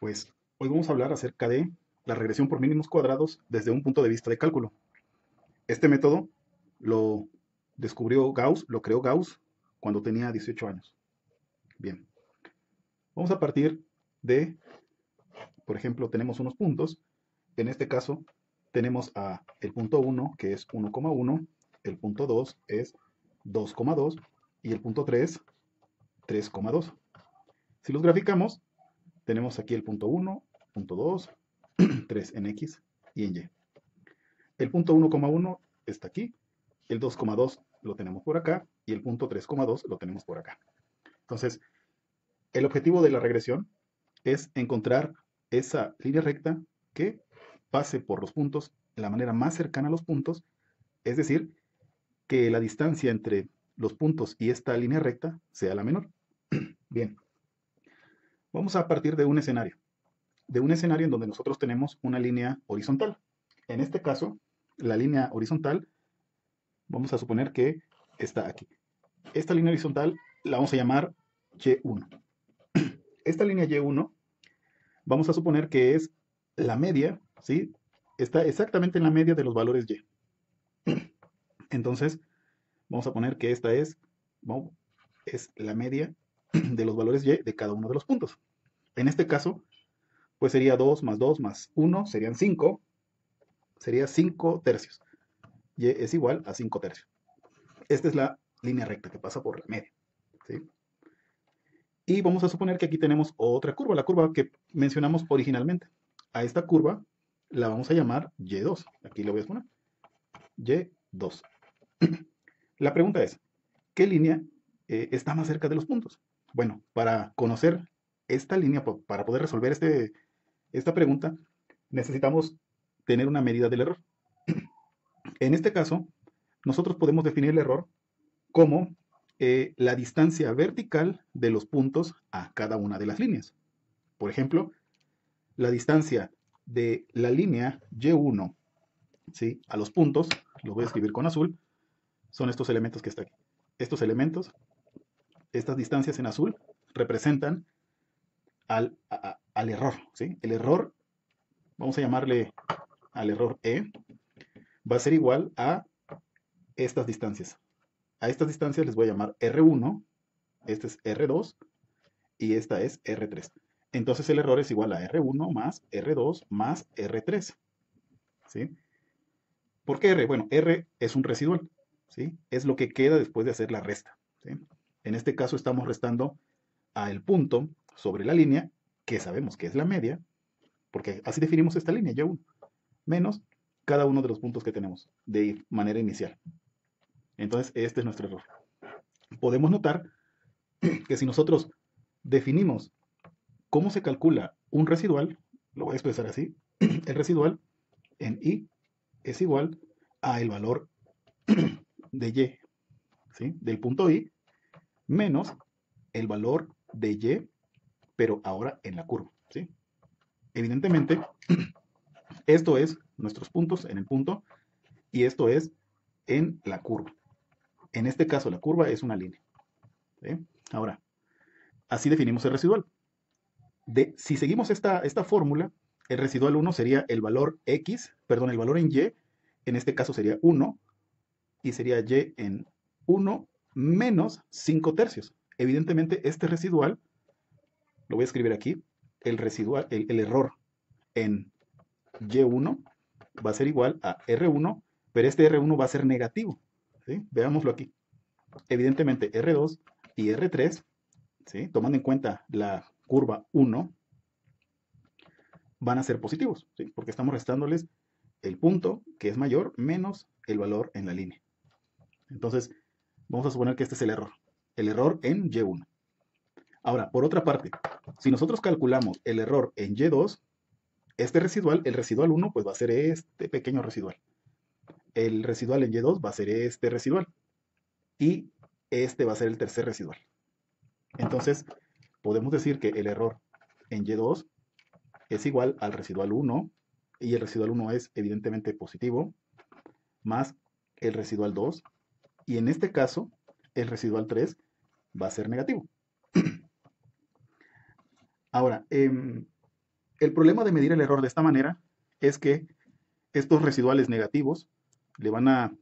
Pues hoy vamos a hablar acerca de la regresión por mínimos cuadrados desde un punto de vista de cálculo. Este método lo descubrió Gauss, lo creó Gauss cuando tenía 18 años. Bien, vamos a partir de, por ejemplo, tenemos unos puntos. En este caso, tenemos a el punto 1, que es 1,1, el punto 2 es 2,2 y el punto 3, 3,2. Si los graficamos, tenemos aquí el punto 1, punto 2, 3 en X y en Y. El punto 1,1 está aquí, el 2,2 lo tenemos por acá y el punto 3,2 lo tenemos por acá. Entonces, el objetivo de la regresión es encontrar esa línea recta que pase por los puntos de la manera más cercana a los puntos, es decir, que la distancia entre los puntos y esta línea recta sea la menor. Bien, vamos a partir de un escenario en donde nosotros tenemos una línea horizontal. En este caso, la línea horizontal, vamos a suponer que está aquí. Esta línea horizontal la vamos a llamar Y1. Esta línea Y1, vamos a suponer que es la media, ¿sí? Está exactamente en la media de los valores Y. Entonces, vamos a poner que esta es la media de los valores Y de cada uno de los puntos. En este caso, pues sería 2 más 2 más 1, serían 5, sería 5 tercios. Y es igual a 5 tercios. Esta es la línea recta que pasa por la media, ¿sí? Y vamos a suponer que aquí tenemos otra curva, la curva que mencionamos originalmente. A esta curva la vamos a llamar Y2. Aquí le voy a poner Y2. La pregunta es, ¿qué línea está más cerca de los puntos? Bueno, para conocer esta línea, para poder resolver esta pregunta, necesitamos tener una medida del error. En este caso, nosotros podemos definir el error como la distancia vertical de los puntos a cada una de las líneas. Por ejemplo, la distancia de la línea Y1, ¿sí?, a los puntos, lo voy a escribir con azul, son estos elementos que están aquí. Estos elementos, estas distancias en azul, representan al error, ¿sí? El error, vamos a llamarle al error E, va a ser igual a estas distancias. A estas distancias les voy a llamar R1, este es R2 y esta es R3. Entonces el error es igual a R1 más R2 más R3, ¿sí? ¿Por qué R? Bueno, R es un residual, ¿sí? Es lo que queda después de hacer la resta, ¿sí? En este caso estamos restando al punto sobre la línea, que sabemos que es la media, porque así definimos esta línea, Y1, menos cada uno de los puntos que tenemos de manera inicial. Entonces, este es nuestro error. Podemos notar que si nosotros definimos cómo se calcula un residual, lo voy a expresar así, el residual en I es igual a el valor de Y, ¿sí?, del punto I, menos el valor de Y, pero ahora en la curva, ¿sí? Evidentemente, esto es nuestros puntos en el punto y esto es en la curva. En este caso, la curva es una línea, ¿sí? Ahora, así definimos el residual. Si seguimos esta fórmula, el residual 1 sería el valor X, perdón, el valor en Y, en este caso sería 1, y sería Y en 1 menos 5 tercios. Evidentemente, este residual, lo voy a escribir aquí, el residual, el error en Y1 va a ser igual a R1, pero este R1 va a ser negativo, ¿sí? Veámoslo aquí. Evidentemente, R2 y R3, ¿sí?, tomando en cuenta la curva 1, van a ser positivos, ¿sí?, porque estamos restándoles el punto, que es mayor, menos el valor en la línea. Entonces, vamos a suponer que este es el error en Y1. Ahora, por otra parte, si nosotros calculamos el error en Y2, este residual, el residual 1, pues va a ser este pequeño residual. El residual en Y2 va a ser este residual. Y este va a ser el tercer residual. Entonces, podemos decir que el error en Y2 es igual al residual 1, y el residual 1 es evidentemente positivo, más el residual 2, y en este caso, el residual 3 va a ser negativo. Ahora, El problema de medir el error de esta manera es que estos residuales negativos le van a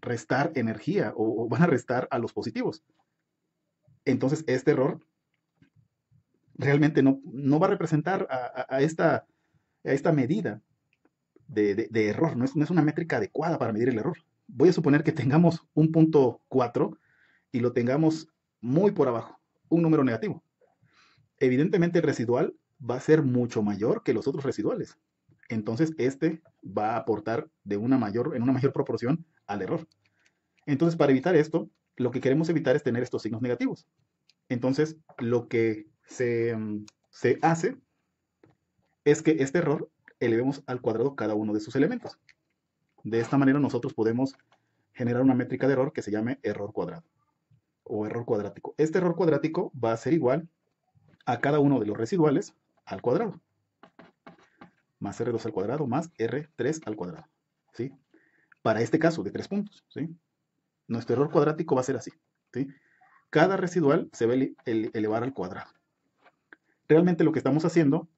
restar energía o van a restar a los positivos. Entonces, este error realmente no va a representar a esta medida de error, no es una métrica adecuada para medir el error. Voy a suponer que tengamos un punto 4 y lo tengamos muy por abajo, un número negativo. Evidentemente el residual va a ser mucho mayor que los otros residuales. Entonces este va a aportar en una mayor proporción al error. Entonces, para evitar esto, lo que queremos evitar es tener estos signos negativos. Entonces, lo que se hace es que este error elevemos al cuadrado cada uno de sus elementos. De esta manera nosotros podemos generar una métrica de error que se llame error cuadrado o error cuadrático. Este error cuadrático va a ser igual a cada uno de los residuales al cuadrado, más R2 al cuadrado más R3 al cuadrado, ¿sí? Para este caso de 3 puntos, ¿sí? Nuestro error cuadrático va a ser así, ¿sí? Cada residual se va a elevar al cuadrado. Realmente lo que estamos haciendo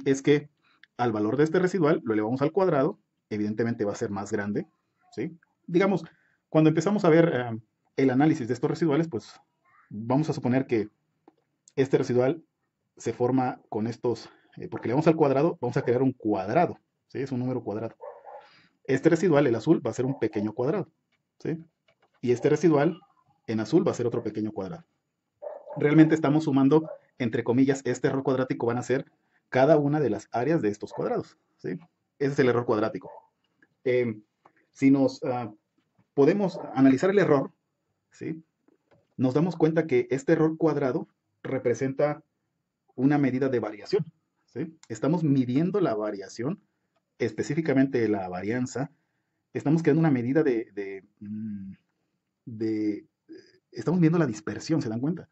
es que al valor de este residual lo elevamos al cuadrado, evidentemente va a ser más grande, ¿sí? Digamos, cuando empezamos a ver el análisis de estos residuales, pues vamos a suponer que este residual se forma con estos, porque le vamos al cuadrado, vamos a crear un cuadrado, ¿sí? Es un número cuadrado. Este residual, el azul, va a ser un pequeño cuadrado, ¿sí? Y este residual, en azul, va a ser otro pequeño cuadrado. Realmente estamos sumando, entre comillas, este error cuadrático van a ser cada una de las áreas de estos cuadrados, ¿sí? Ese es el error cuadrático. Si nos podemos analizar el error, ¿sí? Nos damos cuenta que este error cuadrado representa una medida de variación, ¿sí? Estamos midiendo la variación, específicamente la varianza. Estamos creando una medida estamos viendo la dispersión, ¿se dan cuenta?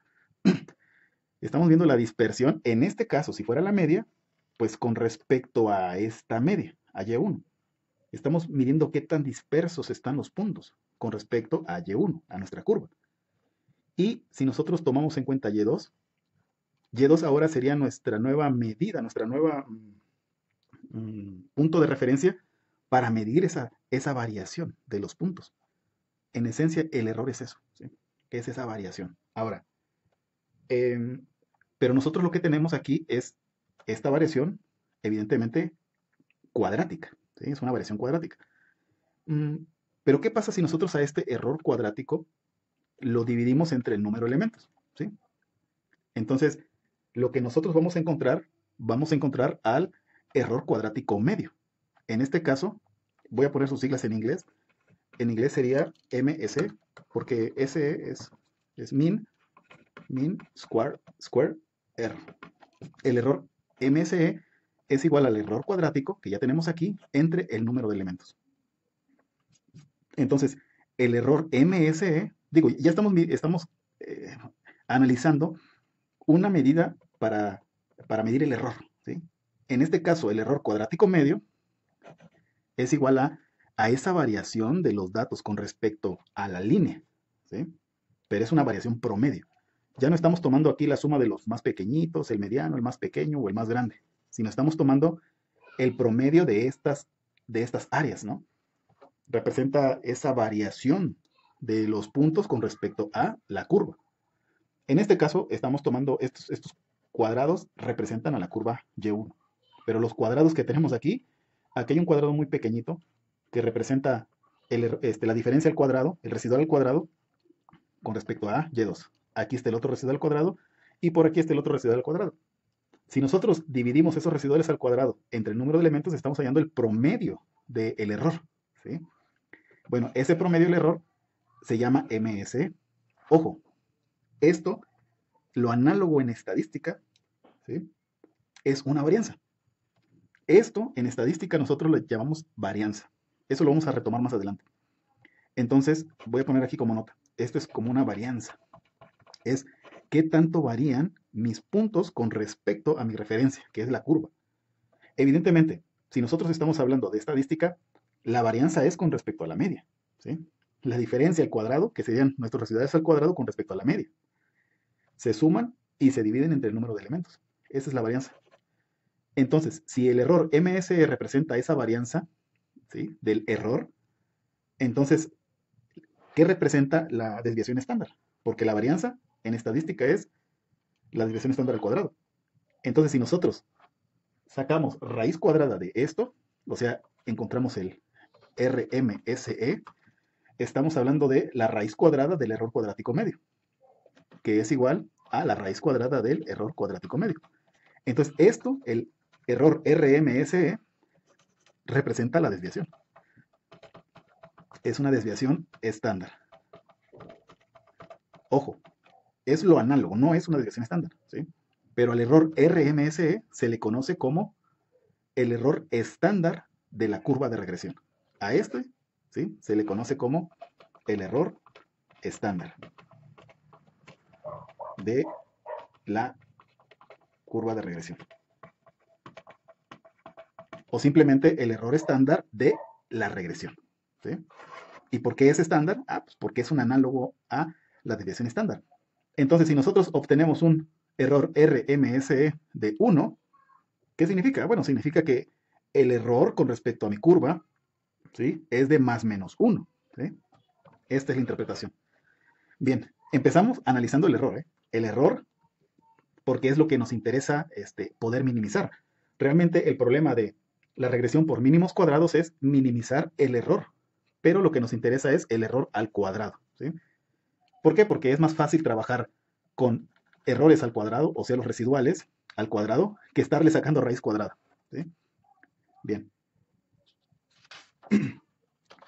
Estamos viendo la dispersión, en este caso, si fuera la media, pues con respecto a esta media, a Y1. Estamos midiendo qué tan dispersos están los puntos con respecto a Y1, a nuestra curva. Y si nosotros tomamos en cuenta Y2, Y2 ahora sería nuestra nueva medida, nuestra nueva punto de referencia para medir esa variación de los puntos. En esencia, el error es eso, ¿sí? Es esa variación. Ahora, pero nosotros lo que tenemos aquí es esta variación, evidentemente, cuadrática, ¿sí? Es una variación cuadrática. Pero ¿qué pasa si nosotros a este error cuadrático lo dividimos entre el número de elementos, ¿sí? Entonces, lo que nosotros vamos a encontrar al error cuadrático medio. En este caso, voy a poner sus siglas en inglés. En inglés sería MS, porque S es mean square, error. El error MSE es igual al error cuadrático que ya tenemos aquí entre el número de elementos. Entonces, el error MSE, digo, ya estamos analizando una medida para medir el error, ¿sí? En este caso, el error cuadrático medio es igual a esa variación de los datos con respecto a la línea, ¿sí? Pero es una variación promedio. Ya no estamos tomando aquí la suma de los más pequeñitos, el mediano, el más pequeño o el más grande, sino estamos tomando el promedio de estas áreas, ¿no? Representa esa variación de los puntos con respecto a la curva. En este caso, estamos tomando estos cuadrados, representan a la curva Y1. Pero los cuadrados que tenemos aquí hay un cuadrado muy pequeñito que representa la diferencia al cuadrado, el residual al cuadrado, con respecto a Y2. Aquí está el otro residual al cuadrado y por aquí está el otro residual al cuadrado. Si nosotros dividimos esos residuales al cuadrado entre el número de elementos, estamos hallando el promedio del error, ¿sí? Bueno, ese promedio del error se llama MS. Ojo, esto, lo análogo en estadística, ¿sí? Es una varianza. Esto en estadística nosotros lo llamamos varianza. Eso lo vamos a retomar más adelante. Entonces, voy a poner aquí como nota. Esto es como una varianza. Es qué tanto varían mis puntos con respecto a mi referencia, que es la curva. Evidentemente, si nosotros estamos hablando de estadística, la varianza es con respecto a la media, ¿sí? La diferencia al cuadrado, que serían nuestros residuales al cuadrado con respecto a la media. Se suman y se dividen entre el número de elementos. Esa es la varianza. Entonces, si el error MSE representa esa varianza, ¿sí?, del error, entonces, ¿qué representa la desviación estándar? Porque la varianza en estadística es la desviación estándar al cuadrado. Entonces, si nosotros sacamos raíz cuadrada de esto, o sea, encontramos el RMSE, estamos hablando de la raíz cuadrada del error cuadrático medio, que es igual a la raíz cuadrada del error cuadrático medio. Entonces, esto, el error RMSE, representa la desviación. Es una desviación estándar. Ojo, es lo análogo, no es una desviación estándar, ¿sí? Pero al error RMSE se le conoce como el error estándar de la curva de regresión. A este, ¿sí?, se le conoce como el error estándar de la curva de regresión. O simplemente el error estándar de la regresión, ¿sí? ¿Y por qué es estándar? Pues porque es un análogo a la desviación estándar. Entonces, si nosotros obtenemos un error RMSE de 1, ¿qué significa? Bueno, significa que el error con respecto a mi curva, ¿sí?, es de más menos 1, ¿sí? Esta es la interpretación. Bien, empezamos analizando el error, ¿eh? El error, porque es lo que nos interesa poder minimizar. Realmente el problema de la regresión por mínimos cuadrados es minimizar el error, pero lo que nos interesa es el error al cuadrado, ¿sí? ¿Por qué? Porque es más fácil trabajar con errores al cuadrado, o sea, los residuales al cuadrado, que estarle sacando raíz cuadrada, ¿sí? Bien.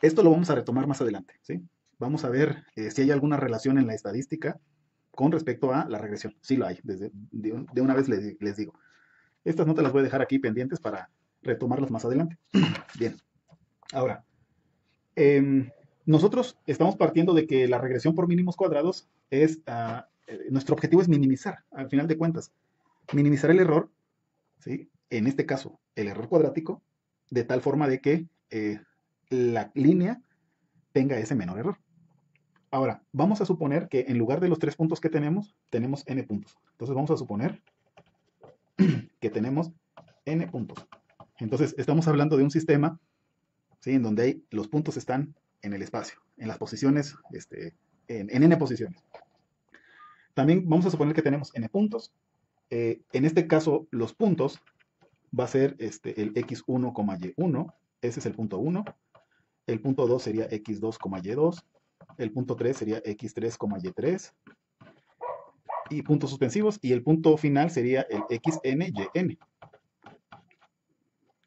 Esto lo vamos a retomar más adelante, ¿sí? Vamos a ver si hay alguna relación en la estadística con respecto a la regresión. Sí lo hay, de una vez les digo. Estas no te las voy a dejar aquí pendientes para retomarlas más adelante. Bien, ahora, nosotros estamos partiendo de que la regresión por mínimos cuadrados es, nuestro objetivo es minimizar, al final de cuentas, minimizar el error, ¿sí?, en este caso, el error cuadrático, de tal forma de que la línea tenga ese menor error. Ahora, vamos a suponer que en lugar de los 3 puntos que tenemos n puntos. Entonces vamos a suponer que tenemos n puntos. Entonces estamos hablando de un sistema, ¿sí?, en donde los puntos están en el espacio, en las posiciones, en n posiciones. También vamos a suponer que tenemos n puntos. En este caso, los puntos va a ser el x1, y1. Ese es el punto 1. El punto 2 sería x2, y2. El punto 3 sería x3, y3. Y puntos suspensivos. Y el punto final sería el xn, yn.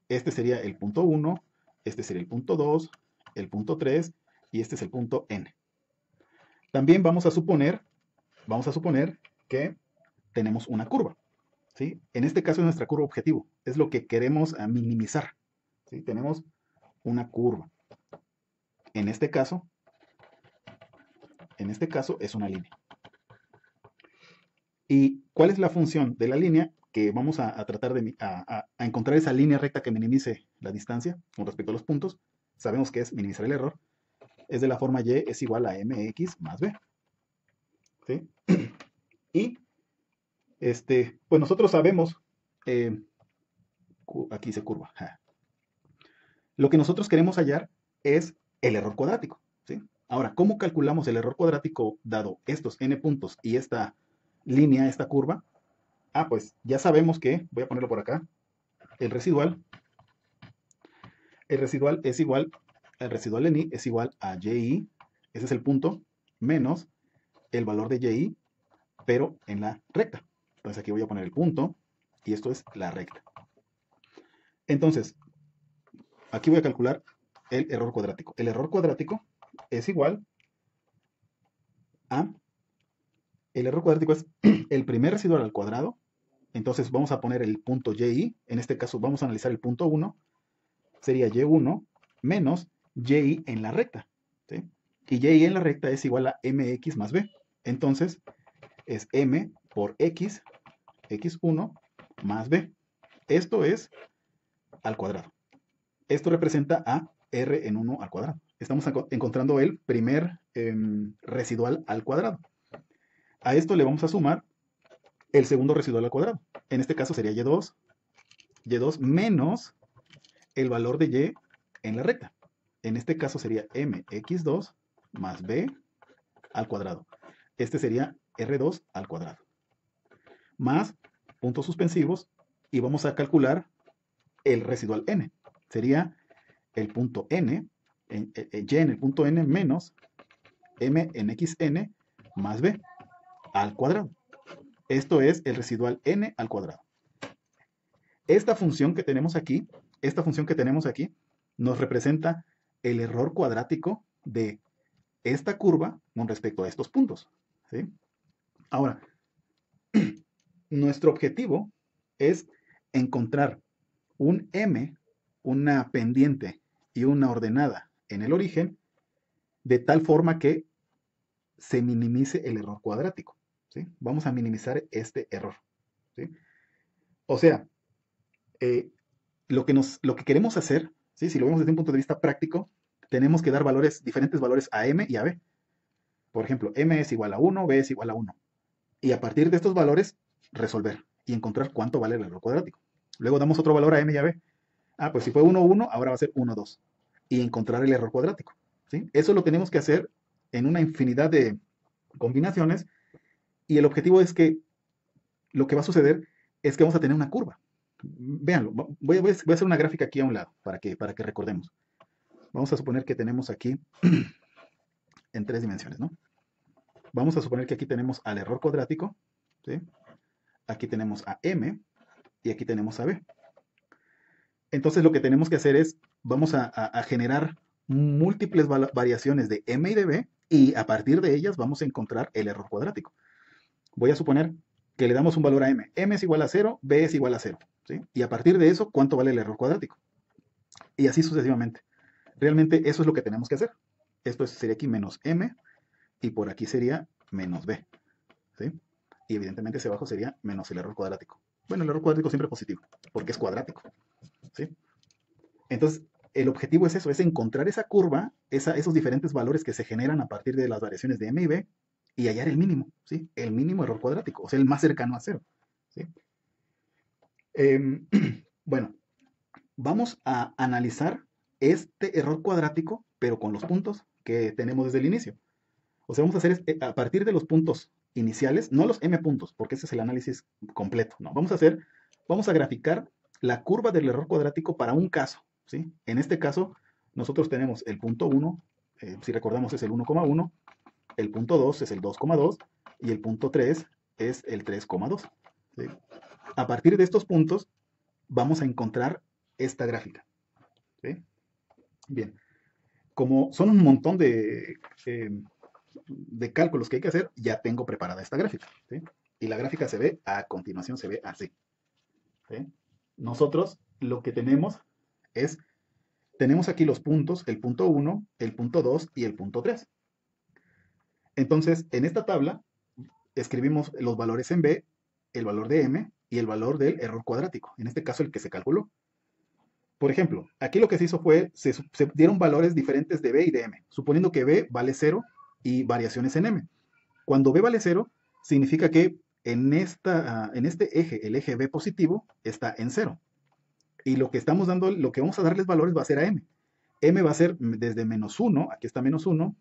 Este sería el punto 1. Este sería el punto 2. El punto 3. Y este es el punto n. También vamos a suponer que tenemos una curva, ¿sí? En este caso es nuestra curva objetivo. Es lo que queremos minimizar, ¿sí? Tenemos una curva. En este caso es una línea. ¿Y cuál es la función de la línea? Que vamos a tratar de encontrar esa línea recta que minimice la distancia con respecto a los puntos. Sabemos que es minimizar el error. Es de la forma y es igual a mx más b, ¿sí? Y pues nosotros sabemos, aquí dice curva. Lo que nosotros queremos hallar es el error cuadrático, ¿sí? Ahora, ¿cómo calculamos el error cuadrático dado estos n puntos y esta línea, esta curva? Pues ya sabemos que, voy a ponerlo por acá, el residual es igual, el residual en i es igual a yi, ese es el punto, menos el valor de yi, pero en la recta. Entonces aquí voy a poner el punto, y esto es la recta. Entonces, aquí voy a calcular el error cuadrático. El error cuadrático es igual a, el error cuadrático es el primer residual al cuadrado. Entonces vamos a poner el punto y, en este caso vamos a analizar el punto 1, sería y1 menos y en la recta, ¿sí? Y y en la recta es igual a mx más b. Entonces es m por x, x1 más b. Esto es al cuadrado. Esto representa a r en 1 al cuadrado. Estamos encontrando el primer residual al cuadrado. A esto le vamos a sumar el segundo residual al cuadrado. En este caso sería y2 y2 menos el valor de y en la recta. En este caso sería mx2 más b al cuadrado. Este sería r2 al cuadrado. Más puntos suspensivos y vamos a calcular el residual n. Sería el punto n, y en el punto n menos m en xn más b al cuadrado. Esto es el residual n al cuadrado. Esta función que tenemos aquí, nos representa el error cuadrático de esta curva con respecto a estos puntos, ¿sí? Ahora, nuestro objetivo es encontrar un m, una pendiente y una ordenada en el origen, de tal forma que se minimice el error cuadrático, ¿sí? Vamos a minimizar este error, ¿sí? O sea, lo que queremos hacer, ¿sí? Si lo vemos desde un punto de vista práctico, tenemos que dar diferentes valores a m y a b. Por ejemplo, m es igual a 1, b es igual a 1. Y a partir de estos valores, resolver y encontrar cuánto vale el error cuadrático. Luego damos otro valor a m y a b. Ah, pues si fue 1, 1, ahora va a ser 1, 2. Y encontrar el error cuadrático, ¿sí? Eso lo tenemos que hacer en una infinidad de combinaciones. Y el objetivo es que lo que va a suceder es que vamos a tener una curva. Véanlo, voy a hacer una gráfica aquí a un lado para que recordemos. Vamos a suponer que tenemos aquí en 3 dimensiones, ¿no? Vamos a suponer que aquí tenemos al error cuadrático, ¿sí? Aquí tenemos a m y aquí tenemos a b. Entonces lo que tenemos que hacer es, vamos a generar múltiples variaciones de m y de b, y a partir de ellas vamos a encontrar el error cuadrático. Voy a suponer que le damos un valor a m. M es igual a 0, b es igual a 0, ¿sí? Y a partir de eso, ¿cuánto vale el error cuadrático? Y así sucesivamente. Realmente eso es lo que tenemos que hacer. Esto sería aquí menos m, y por aquí sería menos b, ¿sí? Y evidentemente hacia abajo sería menos el error cuadrático. Bueno, el error cuadrático siempre es positivo, porque es cuadrático, ¿sí? Entonces, el objetivo es eso, es encontrar esa curva, esos diferentes valores que se generan a partir de las variaciones de m y b, y hallar el mínimo, ¿sí? El mínimo error cuadrático, o sea, el más cercano a 0, ¿sí? Bueno, vamos a analizar este error cuadrático, pero con los puntos que tenemos desde el inicio. O sea, vamos a hacer a partir de los puntos iniciales, no los m puntos, porque ese es el análisis completo, no. Vamos a graficar la curva del error cuadrático para un caso, ¿sí? En este caso, nosotros tenemos el punto 1, si recordamos es el 1,1, el punto 2 es el 2,2 y el punto 3 es el 3,2, ¿sí? A partir de estos puntos vamos a encontrar esta gráfica, ¿sí? Bien, como son un montón de cálculos que hay que hacer, ya tengo preparada esta gráfica, ¿sí? Y la gráfica se ve, a continuación se ve así, ¿sí? Nosotros lo que tenemos aquí los puntos, el punto 1, el punto 2 y el punto 3. Entonces, en esta tabla escribimos los valores en B, el valor de M y el valor del error cuadrático, en este caso el que se calculó. Por ejemplo, aquí lo que se hizo fue, se dieron valores diferentes de B y de M, suponiendo que B vale 0 y variaciones en M. Cuando B vale 0, significa que en este eje, el eje B positivo, está en 0. Y lo que vamos a darles valores va a ser a M. M va a ser desde menos 1, aquí está menos 1,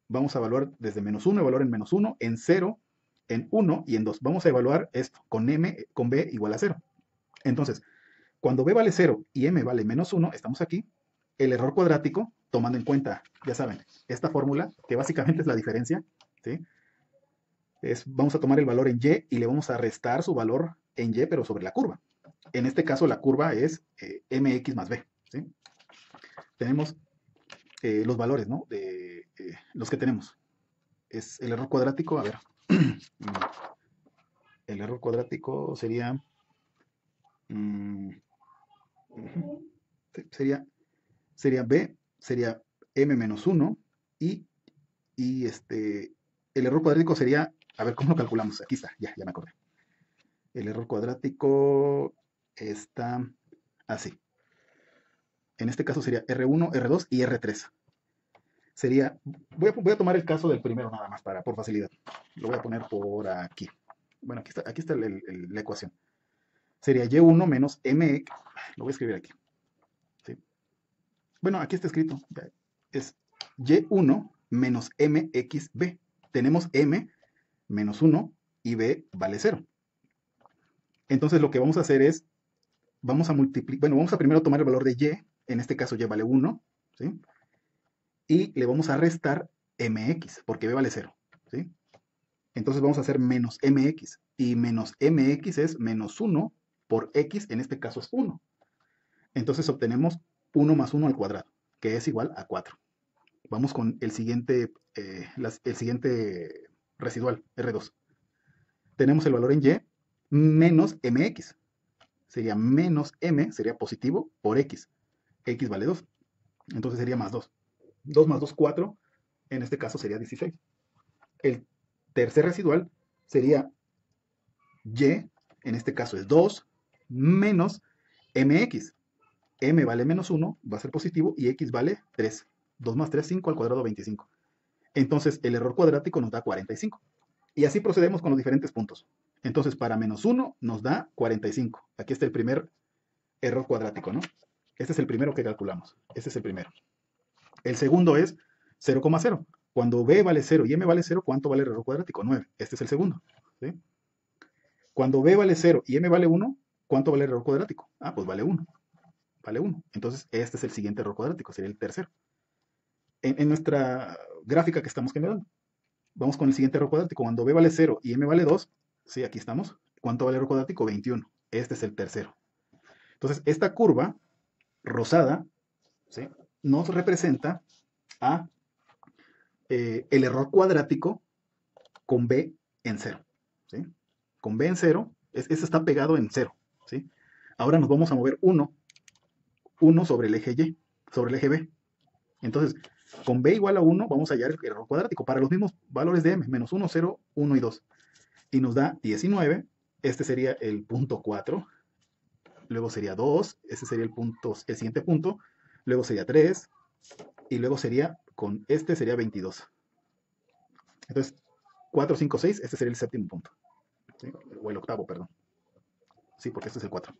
vamos a evaluar desde menos 1, evaluar en menos 1, en 0, en 1 y en 2. Vamos a evaluar esto con B igual a 0. Entonces, cuando B vale 0 y M vale menos 1, estamos aquí. El error cuadrático, tomando en cuenta, ya saben, esta fórmula, que básicamente es la diferencia, ¿sí? Vamos a tomar el valor en Y y le vamos a restar su valor en Y, pero sobre la curva. En este caso, la curva es mx más b, ¿sí? Tenemos los valores, ¿no? Los que tenemos. Es el error cuadrático, a ver. El error cuadrático sería... sería b, sería m menos 1 y el error cuadrático sería, a ver, ¿cómo lo calculamos? Aquí está, ya me acordé. El error cuadrático está así. En este caso sería R1, R2 y R3. Sería, voy a tomar el caso del primero nada más por facilidad. Lo voy a poner por aquí. Bueno, aquí está la ecuación. Sería Y1 menos M, Lo voy a escribir aquí. ¿Sí? Bueno, aquí está escrito. Es y1 menos mxb. Tenemos m menos 1 y b vale 0. Entonces lo que vamos a hacer es, vamos a multiplicar, bueno, vamos a primero tomar el valor de y, en este caso y vale 1, ¿sí? Y le vamos a restar mx, porque b vale 0, ¿sí? Entonces vamos a hacer menos mx, y menos mx es menos 1 por x, en este caso es 1. Entonces obtenemos 1 más 1 al cuadrado, que es igual a 4. Vamos con el siguiente residual, R2. Tenemos el valor en y menos mx. Sería menos m, sería positivo, por x. X vale 2. Entonces sería más 2. 2 más 2, 4. En este caso sería 16. El tercer residual sería y, en este caso es 2, menos mx. M vale menos 1, va a ser positivo, y x vale 3. 2 más 3, 5 al cuadrado, 25. Entonces el error cuadrático nos da 45. Y así procedemos con los diferentes puntos. Entonces para menos 1 nos da 45. Aquí está el primer error cuadrático, ¿no? Este es el primero que calculamos. Este es el primero. El segundo es 0,0. Cuando b vale 0 y m vale 0, ¿cuánto vale el error cuadrático? 9. Este es el segundo. ¿Sí? Cuando b vale 0 y m vale 1, ¿cuánto vale el error cuadrático? Ah, pues vale 1. Vale 1. Entonces este es el siguiente error cuadrático, sería el tercero. En nuestra gráfica que estamos generando. Vamos con el siguiente error cuadrático. Cuando b vale 0 y m vale 2, sí, aquí estamos. ¿Cuánto vale el error cuadrático? 21. Este es el tercero. Entonces, esta curva rosada, ¿sí?, nos representa a el error cuadrático con b en 0. ¿Sí? Con b en 0, este está pegado en 0. ¿Sí? Ahora nos vamos a mover 1 sobre el eje y, sobre el eje b. Entonces, con b igual a 1 vamos a hallar el error cuadrático para los mismos valores de m, menos 1, 0, 1 y 2. Y nos da 19, este sería el punto 4, luego sería 2, ese sería el siguiente punto, luego sería 3, y luego sería, con este sería 22. Entonces, 4, 5, 6, este sería el séptimo punto. ¿Sí? O el octavo, perdón. Sí, porque este es el 4.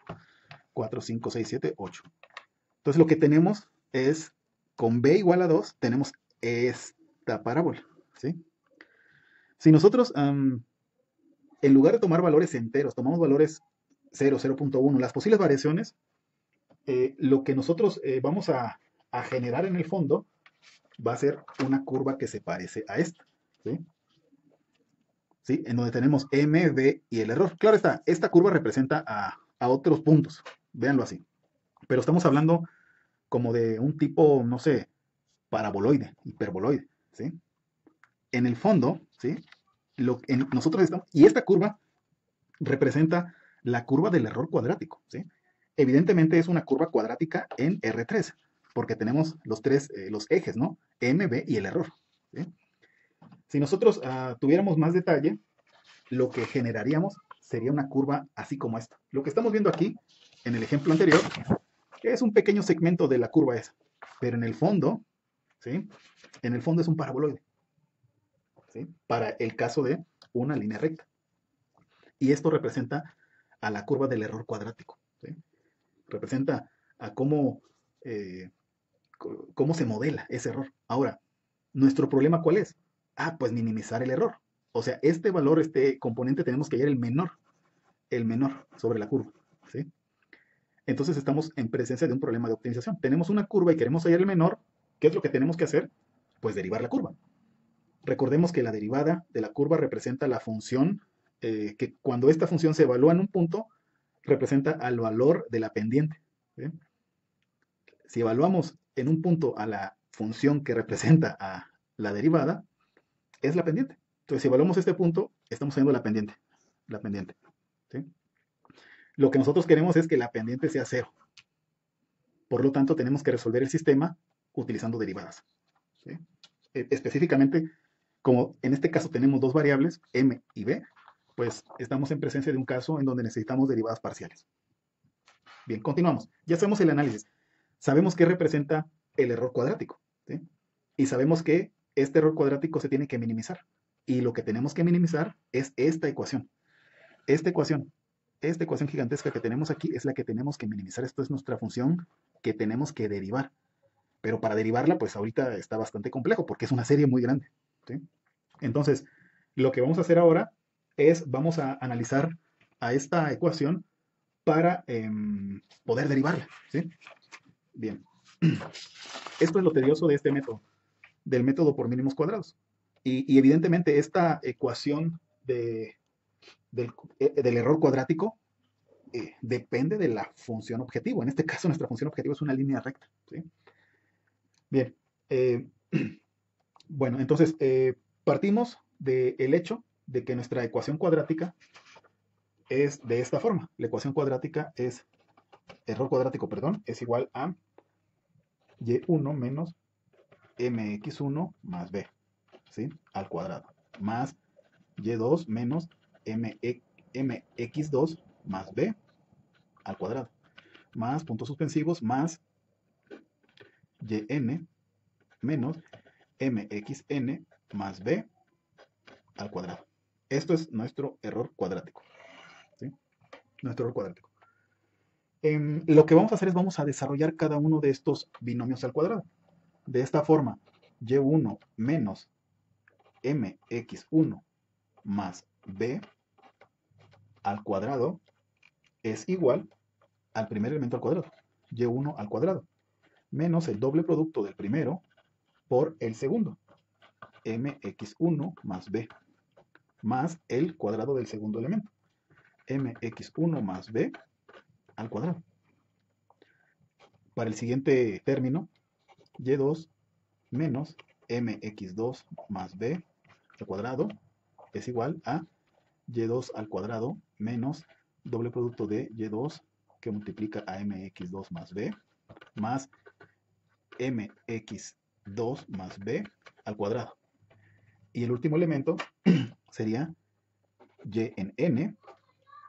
4, 5, 6, 7, 8. Entonces lo que tenemos es, con b igual a 2, tenemos esta parábola. ¿Sí? Si nosotros, en lugar de tomar valores enteros, tomamos valores 0, 0.1, las posibles variaciones, lo que nosotros vamos a generar en el fondo va a ser una curva que se parece a esta. ¿Sí? ¿Sí? En donde tenemos m, b y el error. Claro está, esta curva representa a otros puntos, véanlo así. Pero estamos hablando como de un tipo, no sé, paraboloide, hiperboloide. ¿Sí? En el fondo, ¿sí?, nosotros estamos, y esta curva representa la curva del error cuadrático. ¿Sí? Evidentemente es una curva cuadrática en R3, porque tenemos los ejes, ¿no? M, B y el error. ¿Sí? Si nosotros tuviéramos más detalle, lo que generaríamos sería una curva así como esta. Lo que estamos viendo aquí, en el ejemplo anterior, es un pequeño segmento de la curva esa, pero en el fondo, ¿sí?, en el fondo es un paraboloide. ¿Sí? Para el caso de una línea recta. Y esto representa a la curva del error cuadrático. ¿Sí? Representa a cómo se modela ese error. Ahora, ¿nuestro problema cuál es? Ah, pues minimizar el error. O sea, este valor, este componente, tenemos que hallar el menor sobre la curva. ¿Sí? Entonces estamos en presencia de un problema de optimización. Tenemos una curva y queremos hallar el menor. ¿Qué es lo que tenemos que hacer? Pues derivar la curva. Recordemos que la derivada de la curva representa la función, que cuando esta función se evalúa en un punto, representa al valor de la pendiente. ¿Sí? Si evaluamos en un punto a la función que representa a la derivada, es la pendiente. Entonces, si evaluamos este punto, estamos viendo la pendiente. La pendiente. ¿Sí? Lo que nosotros queremos es que la pendiente sea 0. Por lo tanto, tenemos que resolver el sistema utilizando derivadas. ¿Sí? Específicamente, como en este caso tenemos dos variables, m y b, pues estamos en presencia de un caso en donde necesitamos derivadas parciales. Bien, continuamos. Ya sabemos el análisis. Sabemos qué representa el error cuadrático. ¿Sí? Y sabemos que este error cuadrático se tiene que minimizar. Y lo que tenemos que minimizar es esta ecuación. Esta ecuación, esta ecuación gigantesca que tenemos aquí es la que tenemos que minimizar. Esto es nuestra función que tenemos que derivar. Pero para derivarla, pues ahorita está bastante complejo porque es una serie muy grande, ¿sí? Entonces, lo que vamos a hacer ahora es, vamos a analizar a esta ecuación para poder derivarla, ¿sí? Bien. Esto es lo tedioso de este método, del método por mínimos cuadrados. Y evidentemente esta ecuación del error cuadrático depende de la función objetivo. En este caso, nuestra función objetivo es una línea recta, ¿sí? Bien. Bueno, entonces partimos del hecho de que nuestra ecuación cuadrática es de esta forma. La ecuación cuadrática es, error cuadrático, perdón, es igual a y1 menos mx1 más b, ¿sí? Al cuadrado, más y2 menos mx2 más b al cuadrado, más puntos suspensivos, más yn menos mxn más b al cuadrado. Esto es nuestro error cuadrático, ¿sí? Nuestro error cuadrático. Lo que vamos a hacer es vamos a desarrollar cada uno de estos binomios al cuadrado. De esta forma, y1 menos mx1 más b al cuadrado es igual al primer elemento al cuadrado, y1 al cuadrado, menos el doble producto del primero por el segundo, mx1 más b, más el cuadrado del segundo elemento, mx1 más b al cuadrado. Para el siguiente término, y2 menos mx2 más b al cuadrado es igual a y2 al cuadrado menos doble producto de y2 que multiplica a mx2 más b más mx2 más b al cuadrado. Y el último elemento sería y en n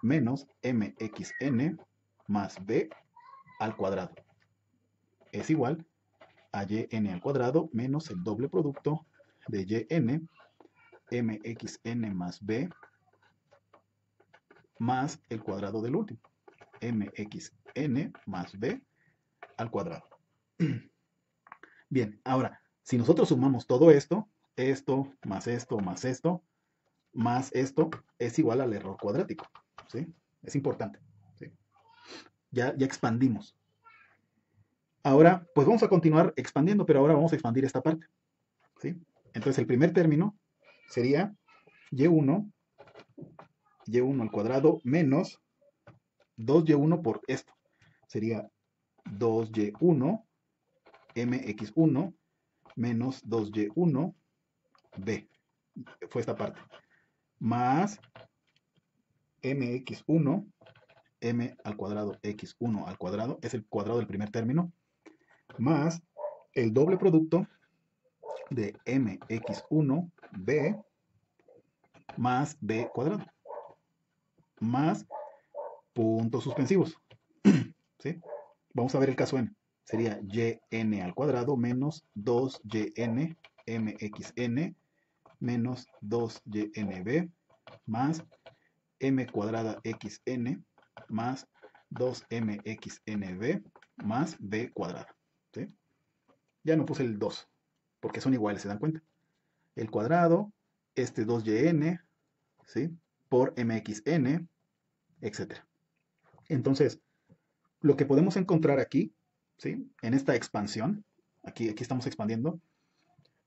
menos mxn más b al cuadrado es igual a yn al cuadrado menos el doble producto de yn mxn más b más el cuadrado del último, mxn más b al cuadrado. Bien, ahora, si nosotros sumamos todo esto, esto, más esto, más esto, más esto, es igual al error cuadrático, ¿sí? Es importante, ¿sí? Ya expandimos. Ahora, pues vamos a continuar expandiendo, pero ahora vamos a expandir esta parte, ¿sí? Entonces, el primer término sería y1 al cuadrado menos 2y1 por esto. Sería 2y1 mx1 menos 2y1 b. Fue esta parte. Más mx1 m al cuadrado x1 al cuadrado. Es el cuadrado del primer término. Más el doble producto de mx1 b más b cuadrado. Más puntos suspensivos, ¿sí? Vamos a ver el caso n. Sería yn al cuadrado menos 2yn mxn menos 2ynb más m cuadrada xn más 2mxnb más b cuadrada, ¿sí? Ya no puse el 2 porque son iguales, ¿se dan cuenta? El cuadrado, este 2yn, ¿sí? Por mxn, etc. Entonces, lo que podemos encontrar aquí, ¿sí? En esta expansión, aquí estamos expandiendo,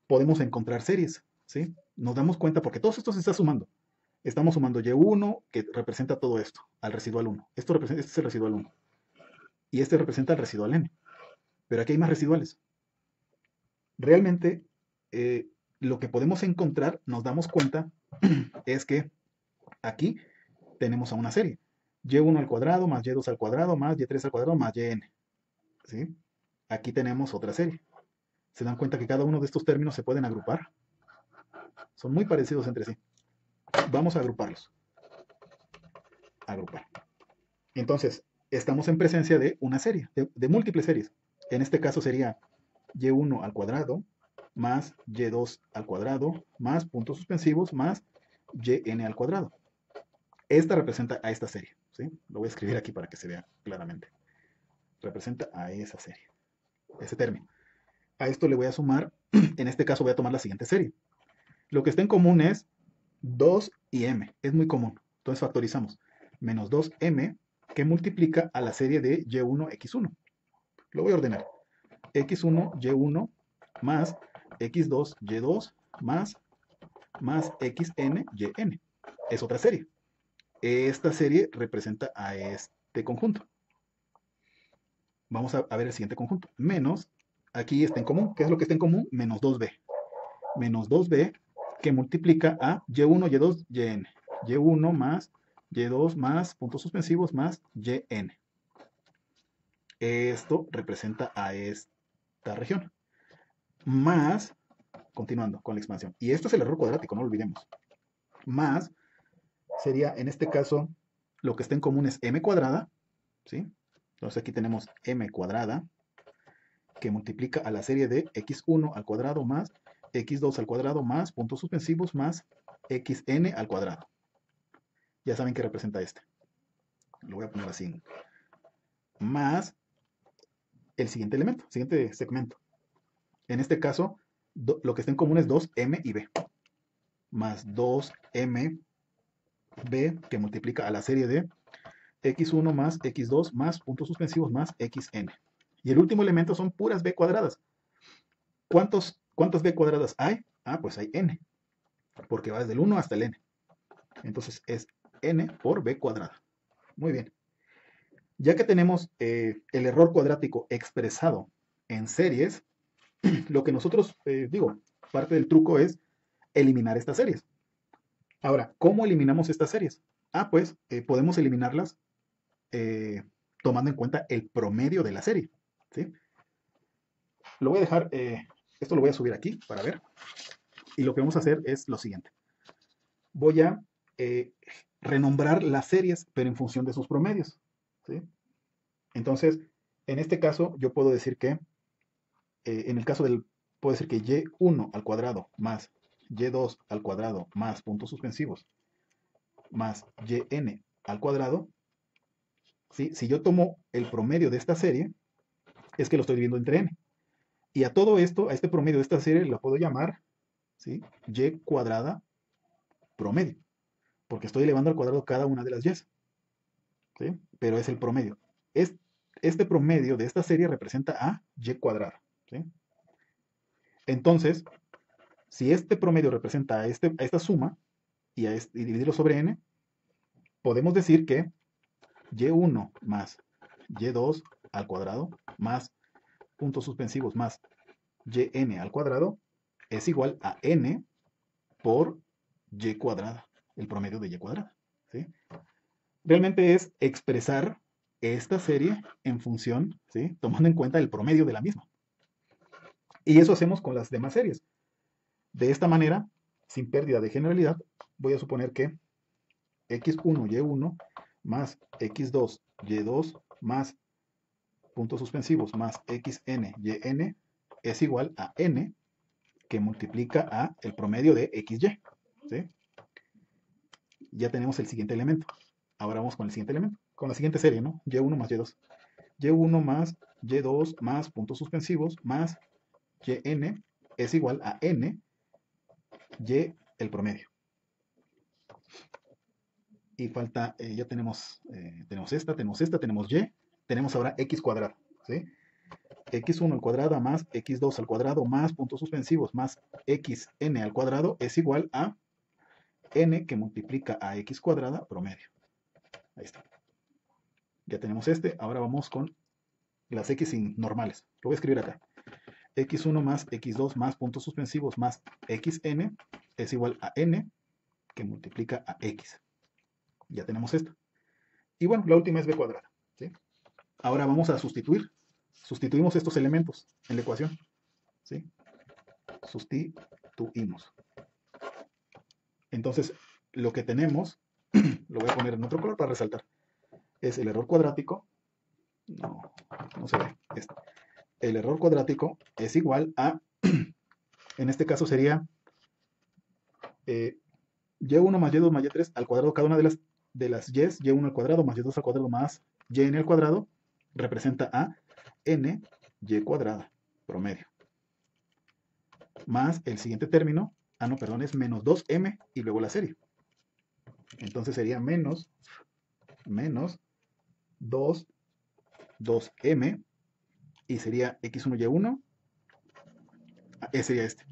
podemos encontrar series, ¿sí? Nos damos cuenta porque todo esto se está sumando. Estamos sumando y1, que representa todo esto, al residual 1. Este es el residual 1. Y este representa el residual n. Pero aquí hay más residuales. Realmente, lo que podemos encontrar, nos damos cuenta, es que aquí tenemos a una serie. y1 al cuadrado más y2 al cuadrado más y3 al cuadrado más yn. ¿Sí? Aquí tenemos otra serie. ¿Se dan cuenta que cada uno de estos términos se pueden agrupar? Son muy parecidos entre sí. Vamos a agruparlos. Agrupar. Entonces, estamos en presencia de una serie, de múltiples series. En este caso sería y1 al cuadrado más y2 al cuadrado más puntos suspensivos más yn al cuadrado. Esta representa a esta serie, ¿sí? Lo voy a escribir aquí para que se vea claramente. Representa a esa serie, ese término. A esto le voy a sumar, en este caso voy a tomar la siguiente serie. Lo que está en común es 2 y m, es muy común. Entonces factorizamos. Menos 2m que multiplica a la serie de y1x1. Lo voy a ordenar. x1, y1 más x2, y2 más xn, yn. Es otra serie. Esta serie representa a este conjunto. Vamos a ver el siguiente conjunto. Menos, aquí está en común. ¿Qué es lo que está en común? Menos 2b. Menos 2b que multiplica a y1, y2, yn. y1 más y2 más puntos suspensivos más yn. Esto representa a esta región. Más, continuando con la expansión. Y esto es el error cuadrático, no lo olvidemos. Más sería, en este caso, lo que está en común es m cuadrada, ¿sí? Entonces aquí tenemos m cuadrada, que multiplica a la serie de x1 al cuadrado más x2 al cuadrado más puntos suspensivos más xn al cuadrado. Ya saben qué representa este. Lo voy a poner así. Más el siguiente elemento, siguiente segmento. En este caso, lo que está en común es 2m y b. Más 2m b que multiplica a la serie de x1 más x2 más puntos suspensivos más xn. Y el último elemento son puras b cuadradas. ¿Cuántas b cuadradas hay? Ah, pues hay n, porque va desde el 1 hasta el n. Entonces es n por b cuadrada. Muy bien. Ya que tenemos el error cuadrático expresado en series, lo que nosotros, parte del truco es eliminar estas series. Ahora, ¿cómo eliminamos estas series? Ah, pues podemos eliminarlas tomando en cuenta el promedio de la serie, ¿sí? Lo voy a dejar, esto lo voy a subir aquí para ver. Y lo que vamos a hacer es lo siguiente. Voy a renombrar las series, pero en función de sus promedios, ¿sí? Entonces, en este caso, yo puedo decir que, en el caso del, puedo decir que y1 al cuadrado más y2 al cuadrado más puntos suspensivos más yn al cuadrado, ¿sí? Si yo tomo el promedio de esta serie, es que lo estoy dividiendo entre n. Y a todo esto, a este promedio de esta serie, la puedo llamar, ¿sí?, y cuadrada promedio, porque estoy elevando al cuadrado cada una de las y, ¿sí? Pero es el promedio. Este promedio de esta serie representa a y cuadrada, ¿sí? Entonces, si este promedio representa a esta suma y dividirlo sobre n, podemos decir que y1 más y2 al cuadrado más puntos suspensivos más yn al cuadrado es igual a n por y cuadrada, el promedio de y cuadrada, ¿sí? Realmente es expresar esta serie en función, ¿sí?, tomando en cuenta el promedio de la misma. Y eso hacemos con las demás series. De esta manera, sin pérdida de generalidad, voy a suponer que x1, y1 más x2, y2 más puntos suspensivos más xn, yn es igual a n que multiplica a el promedio de xy, ¿sí? Ya tenemos el siguiente elemento. Ahora vamos con el siguiente elemento, con la siguiente serie, ¿no? y1 más y2. y1 más y2 más puntos suspensivos más yn es igual a n y el promedio. Y falta, ya tenemos esta, tenemos y, tenemos ahora x cuadrado, ¿sí? x1 al cuadrado más x2 al cuadrado más puntos suspensivos más xn al cuadrado es igual a n que multiplica a x cuadrada promedio. Ahí está. Ya tenemos ahora vamos con las x normales. Lo voy a escribir acá. x1 más x2 más puntos suspensivos más xn es igual a n que multiplica a x. Ya tenemos esto. Y bueno, la última es b cuadrada, ¿sí? Ahora vamos a sustituir. Sustituimos estos elementos en la ecuación, ¿sí? Sustituimos. Entonces, lo que tenemos, lo voy a poner en otro color para resaltar, es el error cuadrático. No se ve. El error cuadrático es igual a, en este caso sería y1 más y2 más y3 al cuadrado, cada una de las de las y's, y1 al cuadrado más y2 al cuadrado más yn al cuadrado, representa a n y cuadrada promedio. Más el siguiente término, no, perdón, es menos 2m y luego la serie. Entonces sería menos 2m y sería x1 y1, sería este,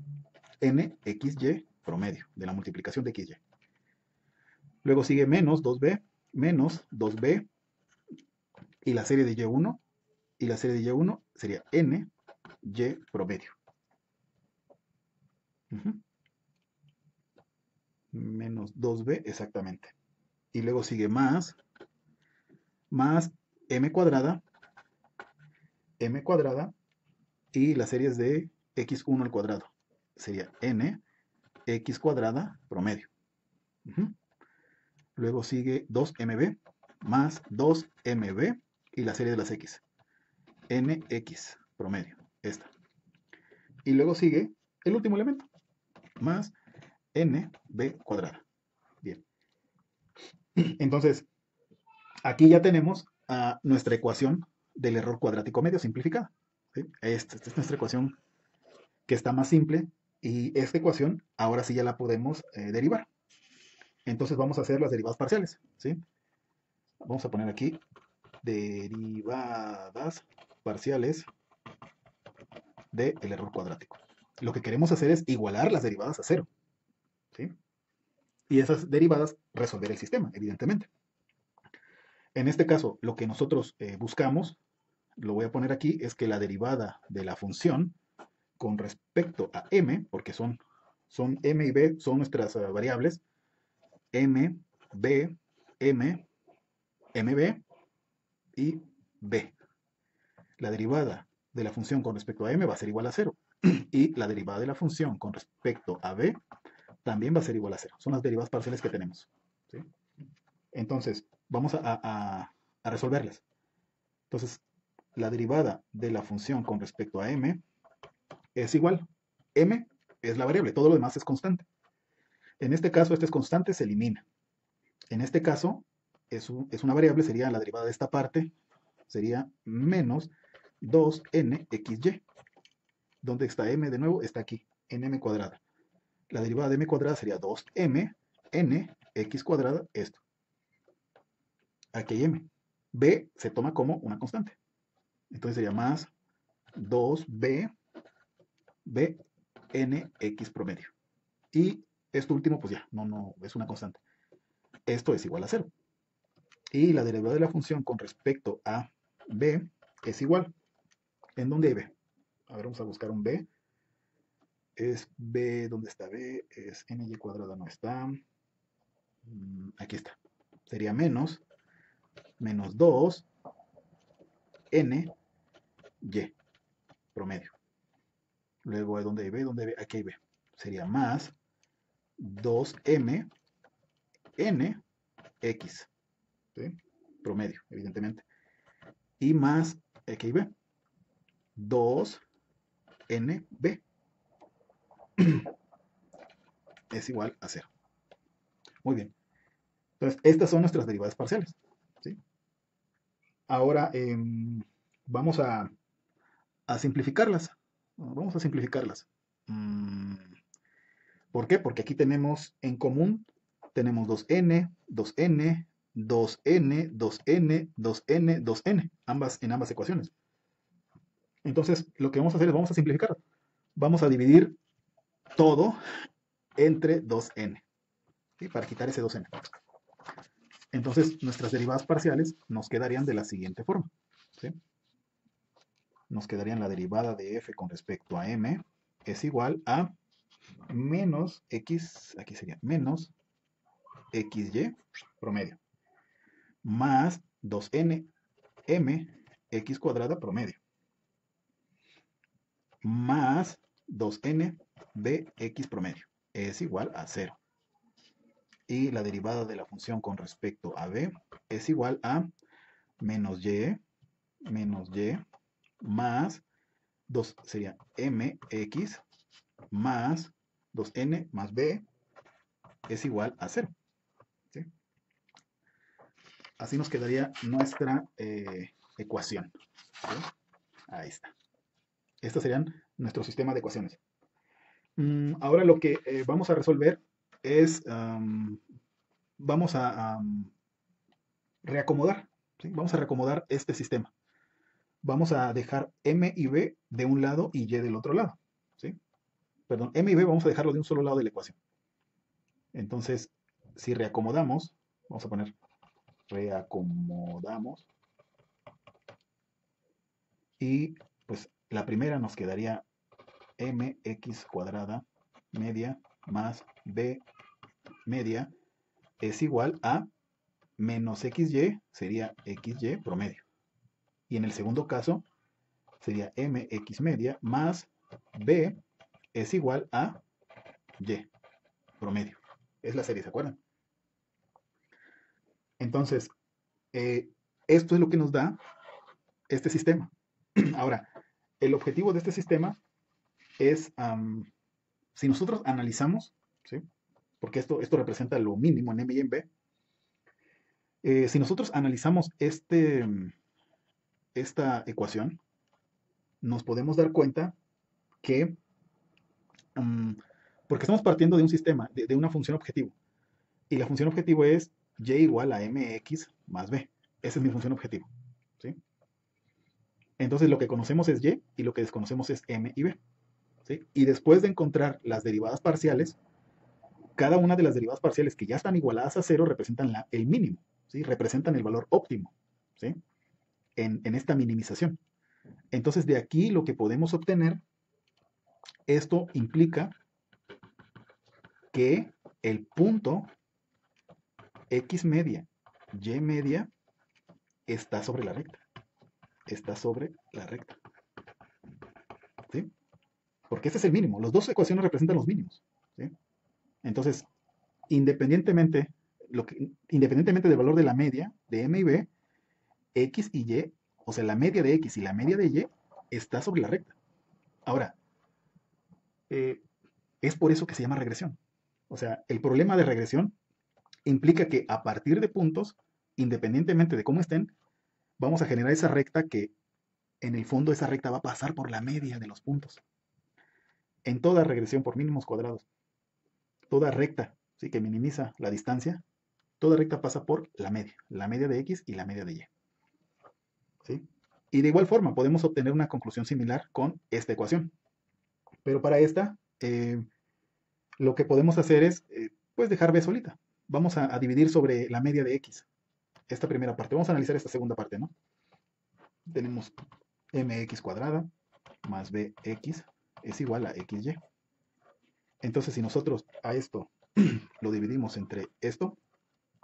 nxy promedio de la multiplicación de xy. Luego sigue menos 2b y la serie de y1, y la serie de y1 sería ny promedio. Menos 2b exactamente. Y luego sigue más m cuadrada, y las series de x1 al cuadrado. Sería n x cuadrada promedio. Luego sigue 2mb más 2mb y la serie de las x. nx promedio, esta. Y luego sigue el último elemento, más nb cuadrada. Bien. Entonces, aquí ya tenemos nuestra ecuación del error cuadrático medio simplificada. ¿Sí? Esta es nuestra ecuación que está más simple, y esta ecuación ahora sí ya la podemos derivar. Entonces vamos a hacer las derivadas parciales. ¿Sí? Vamos a poner aquí derivadas parciales del error cuadrático. Lo que queremos hacer es igualar las derivadas a cero. ¿Sí? Y esas derivadas resolver el sistema, evidentemente. En este caso, lo que nosotros buscamos, lo voy a poner aquí, es que la derivada de la función con respecto a m, porque son m y b, son nuestras variables, m, b, m, mb y b. La derivada de la función con respecto a m va a ser igual a 0. Y la derivada de la función con respecto a b también va a ser igual a 0. Son las derivadas parciales que tenemos. ¿Sí? Entonces, vamos a resolverlas. Entonces, la derivada de la función con respecto a m es igual. M es la variable, todo lo demás es constante. En este caso, este es constante, se elimina. En este caso, es una variable, sería la derivada de esta parte, sería menos 2nxy. ¿Dónde está m de nuevo? Está aquí, en m cuadrada. La derivada de m cuadrada sería 2m, n, x cuadrada, esto. Aquí hay m. B se toma como una constante. Entonces sería más 2b, b, n, x promedio. Y esto último, pues ya, no es una constante. Esto es igual a 0. Y la derivada de la función con respecto a b es igual. ¿En dónde hay b? A ver, vamos a buscar un b. Es b, ¿dónde está b? Es ny cuadrada, no está. Aquí está. Sería menos 2 n y promedio. Luego, ¿dónde hay b? ¿Dónde hay b? Aquí hay b. Sería más 2m n x. ¿Sí? Promedio, evidentemente. Y más, aquí hay b. 2nb es igual a 0. Muy bien. Entonces, estas son nuestras derivadas parciales. ¿Sí? Ahora vamos a simplificarlas. Vamos a simplificarlas. ¿Por qué? Porque aquí tenemos en común, tenemos 2n, 2n, 2n, 2n, 2n, 2n, en ambas ecuaciones. Entonces, lo que vamos a hacer es vamos a simplificar. Vamos a dividir todo entre 2n, ¿sí? Para quitar ese 2n. Entonces, nuestras derivadas parciales nos quedarían de la siguiente forma. ¿Sí? Nos quedarían la derivada de f con respecto a m es igual a menos x, aquí sería menos xy promedio, más 2n m x cuadrada promedio, más 2n bx promedio, es igual a 0. Y la derivada de la función con respecto a b es igual a menos y más 2 sería mx más 2n más b es igual a 0. ¿Sí? Así nos quedaría nuestra ecuación. ¿Sí? Ahí está. Estos serían nuestro sistema de ecuaciones. Ahora lo que vamos a resolver es, vamos a reacomodar. ¿Sí? Vamos a reacomodar este sistema. Vamos a dejar m y b de un lado y y del otro lado. ¿Sí? Perdón, m y b vamos a dejarlo de un solo lado de la ecuación. Entonces, si reacomodamos, vamos a poner reacomodamos. Y pues la primera nos quedaría mx cuadrada media más b media es igual a menos xy, sería xy promedio. Y en el segundo caso sería mx media más b es igual a y promedio. Es la serie, ¿se acuerdan? Entonces, esto es lo que nos da este sistema. Ahora, el objetivo de este sistema es, si nosotros analizamos, ¿sí? Porque esto representa lo mínimo en M y en B, si nosotros analizamos esta ecuación, nos podemos dar cuenta que, porque estamos partiendo de un sistema, de una función objetivo, y la función objetivo es y igual a mx más b. Esa es mi función objetivo. ¿Sí? Entonces lo que conocemos es y lo que desconocemos es m y b. ¿Sí? Y después de encontrar las derivadas parciales, cada una de las derivadas parciales que ya están igualadas a cero representan el mínimo, ¿sí? Representan el valor óptimo, ¿sí? En esta minimización. Entonces de aquí lo que podemos obtener, esto implica que el punto x media, y media, está sobre la recta. Está sobre la recta. ¿Sí? Porque este es el mínimo. Las dos ecuaciones representan los mínimos. ¿Sí? Entonces, independientemente del valor de la media de m y b, x y y, o sea, la media de x y la media de y, está sobre la recta. Ahora, es por eso que se llama regresión. O sea, el problema de regresión implica que a partir de puntos, independientemente de cómo estén, vamos a generar esa recta que en el fondo esa recta va a pasar por la media de los puntos. En toda regresión por mínimos cuadrados, toda recta, ¿sí? Que minimiza la distancia, toda recta pasa por la media de x y la media de y. ¿Sí? Y de igual forma podemos obtener una conclusión similar con esta ecuación. Pero para esta, lo que podemos hacer es pues dejar b solita. Vamos a dividir sobre la media de x. Esta primera parte. Vamos a analizar esta segunda parte, ¿no? Tenemos mx cuadrada más bx es igual a xy. Entonces, si nosotros a esto lo dividimos entre esto,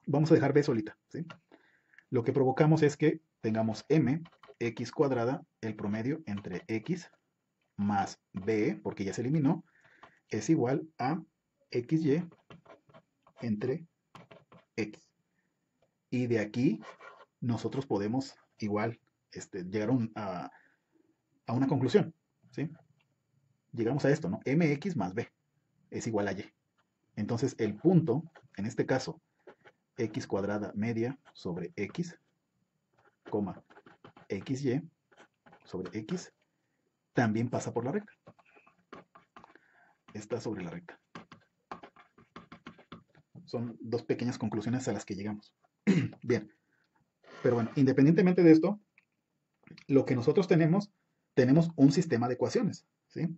vamos a dejar b solita, ¿sí? Lo que provocamos es que tengamos mx cuadrada, el promedio entre x más b, porque ya se eliminó, es igual a xy entre x. Y de aquí nosotros podemos igual llegar a una conclusión, ¿sí? Llegamos a esto, ¿no? mx más b es igual a y. Entonces el punto, en este caso, x cuadrada media sobre x, coma, xy sobre x, también pasa por la recta. Está sobre la recta. Son dos pequeñas conclusiones a las que llegamos. Bien, pero bueno, independientemente de esto, lo que nosotros tenemos un sistema de ecuaciones, ¿sí?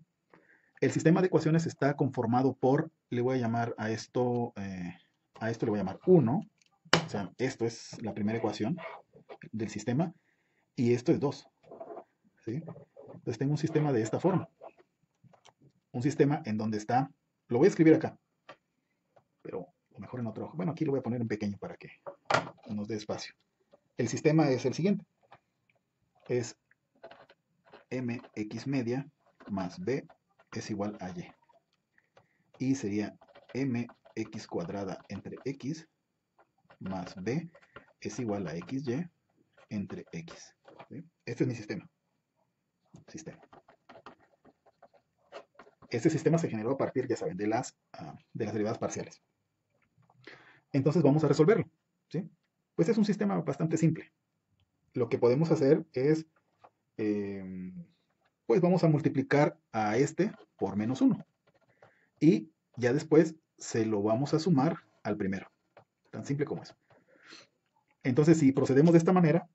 El sistema de ecuaciones está conformado por, le voy a llamar a esto le voy a llamar 1, o sea, esto es la primera ecuación del sistema, y esto es 2, ¿sí? Entonces tengo un sistema de esta forma. Un sistema en donde está, lo voy a escribir acá, pero a lo mejor en otro, bueno, aquí lo voy a poner en pequeño para que nos dé espacio. El sistema es el siguiente, es mx media más b es igual a y. Y sería mx cuadrada entre x más b es igual a xy entre x. ¿Sí? Este es mi sistema. Este sistema se generó a partir, ya saben, de las derivadas parciales. Entonces vamos a resolverlo. ¿Sí? Pues es un sistema bastante simple. Lo que podemos hacer es, pues vamos a multiplicar a este por menos 1. Y ya después se lo vamos a sumar al primero. Tan simple como eso. Entonces, si procedemos de esta manera,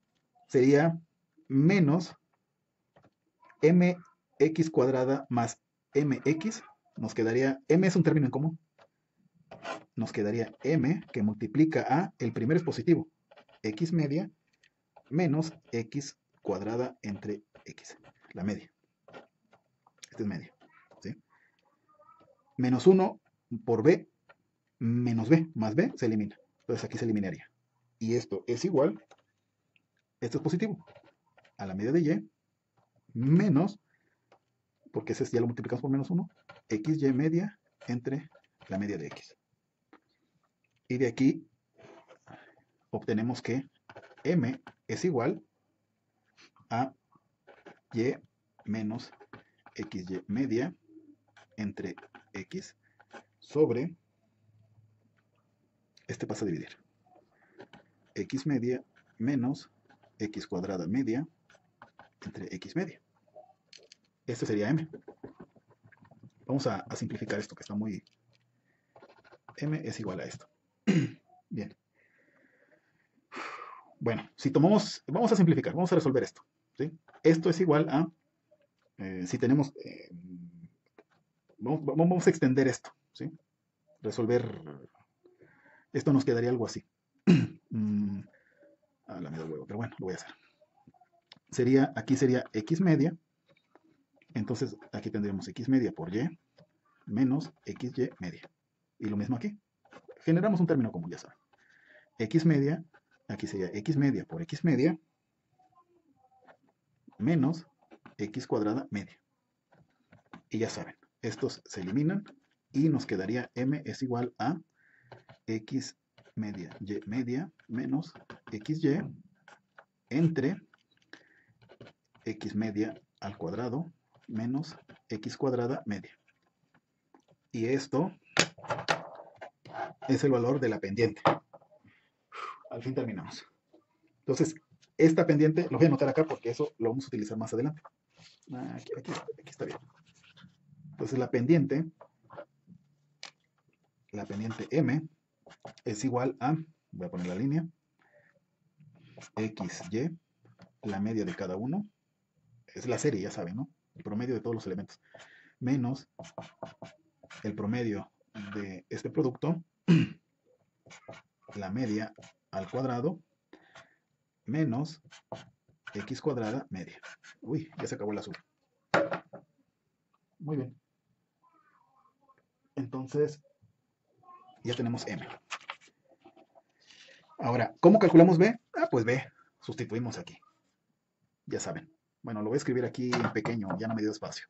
sería menos mx cuadrada más mx. Nos quedaría, m es un término en común. Nos quedaría m que multiplica a, el primero es positivo, x media menos x cuadrada entre x, la media. Este es media. ¿Sí? Menos 1 por b menos b más b se elimina. Entonces aquí se eliminaría. Y esto es igual, esto es positivo, a la media de y menos, porque ese ya lo multiplicamos por menos 1, xy media entre la media de x. Y de aquí obtenemos que m es igual a y menos xy media entre x sobre, este pasa a dividir, x media menos x cuadrada media entre x media. Este sería m. Vamos a simplificar esto que está muy... m es igual a esto. Bien. Bueno, si tomamos, vamos a simplificar, vamos a resolver esto. ¿Sí? Esto es igual a, si tenemos, vamos a extender esto. ¿Sí? Resolver, esto nos quedaría algo así. A la media huevo, pero bueno, lo voy a hacer. Sería, aquí sería x media, entonces aquí tendríamos x media por y menos xy media. Y lo mismo aquí. Generamos un término común, ya saben. X media, aquí sería x media por x media menos x cuadrada media. Y ya saben, estos se eliminan y nos quedaría m es igual a x media y media menos xy entre x media al cuadrado menos x cuadrada media. Y esto es el valor de la pendiente. Al fin terminamos. Entonces, esta pendiente, lo voy a anotar acá porque eso lo vamos a utilizar más adelante. Aquí está bien. Entonces, la pendiente m es igual a, voy a poner la línea, xy, la media de cada uno, es la serie, ya saben, ¿no? El promedio de todos los elementos, menos el promedio de este producto, la media al cuadrado, menos x cuadrada media. Uy, ya se acabó el azul. Muy bien. Entonces, ya tenemos m. Ahora, ¿cómo calculamos b? Pues b, sustituimos aquí. Ya saben. Bueno, lo voy a escribir aquí en pequeño, ya no me dio espacio.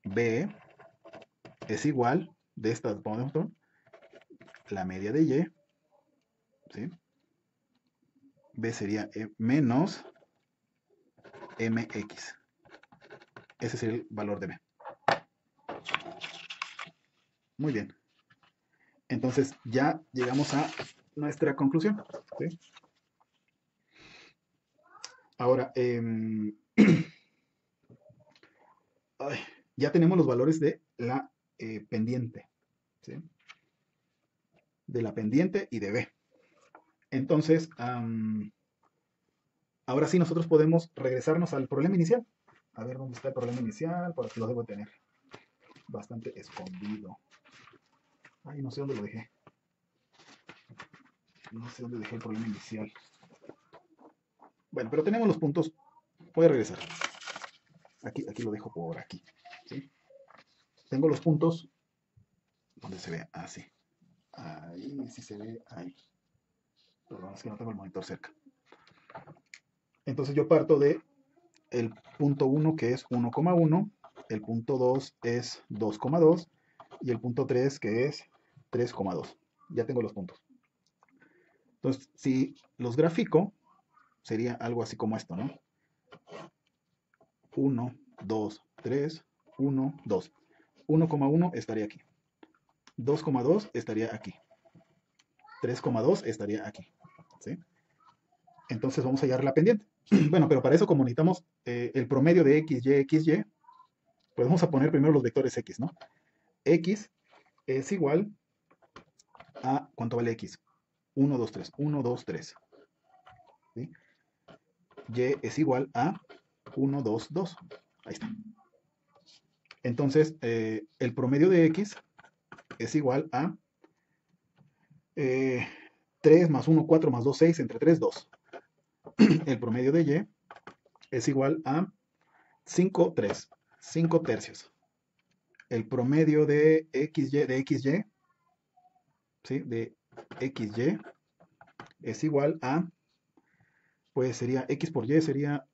B es igual, de esta, la media de y, ¿sí? B sería menos mx. Ese sería el valor de b. Muy bien. Entonces ya llegamos a nuestra conclusión. ¿Sí? Ahora, ya tenemos los valores de la pendiente. ¿Sí? De la pendiente y de b. Entonces, ahora sí nosotros podemos regresarnos al problema inicial. A ver dónde está el problema inicial, por aquí lo debo tener bastante escondido. Ay, no sé dónde lo dejé. No sé dónde dejé el problema inicial. Bueno, pero tenemos los puntos. Voy a regresar. Aquí lo dejo por aquí. ¿Sí? Tengo los puntos donde se ve así. Ahí sí se ve ahí. Perdón, es que no tengo el monitor cerca. Entonces yo parto de el punto 1 que es 1,1, el punto 2 es 2,2 y el punto 3 que es 3,2. Ya tengo los puntos. Entonces, si los grafico, sería algo así como esto, ¿no? 1, 2, 3, 1, 2. 1,1 estaría aquí. 2,2 estaría aquí. 3,2 estaría aquí. ¿sí? Entonces vamos a hallar la pendiente. Bueno, pero para eso como necesitamos el promedio de XY, pues vamos a poner primero los vectores X, ¿no? X es igual a, ¿cuánto vale X? 1, 2, 3, 1, 2, 3. ¿Sí? Y es igual a 1, 2, 2. Ahí está. Entonces, el promedio de X es igual a 3 más 1, 4 más 2, 6, entre 3, 2. El promedio de Y es igual a 5, 3, 5 tercios. El promedio de XY, ¿sí? De XY es igual a, pues sería X por Y, sería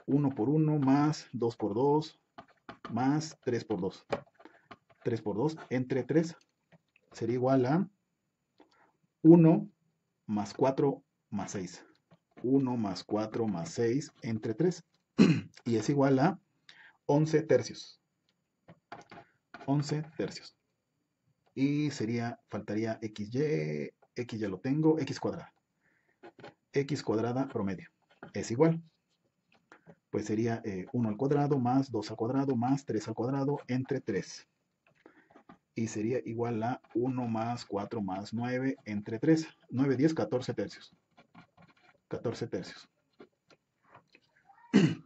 1 por 1 más 2 por 2 más 3 por 2. 3 por 2 entre 3 sería igual a 1 más 4 más 6. 1 más 4 más 6 entre 3. Y es igual a 11 tercios. 11 tercios. Y faltaría XY, X ya lo tengo, X cuadrada. X cuadrada promedio es igual. Pues sería 1 al cuadrado más 2 al cuadrado más 3 al cuadrado entre 3. Y sería igual a 1 más 4 más 9 entre 3. 9, 10, 14 tercios. 14 tercios.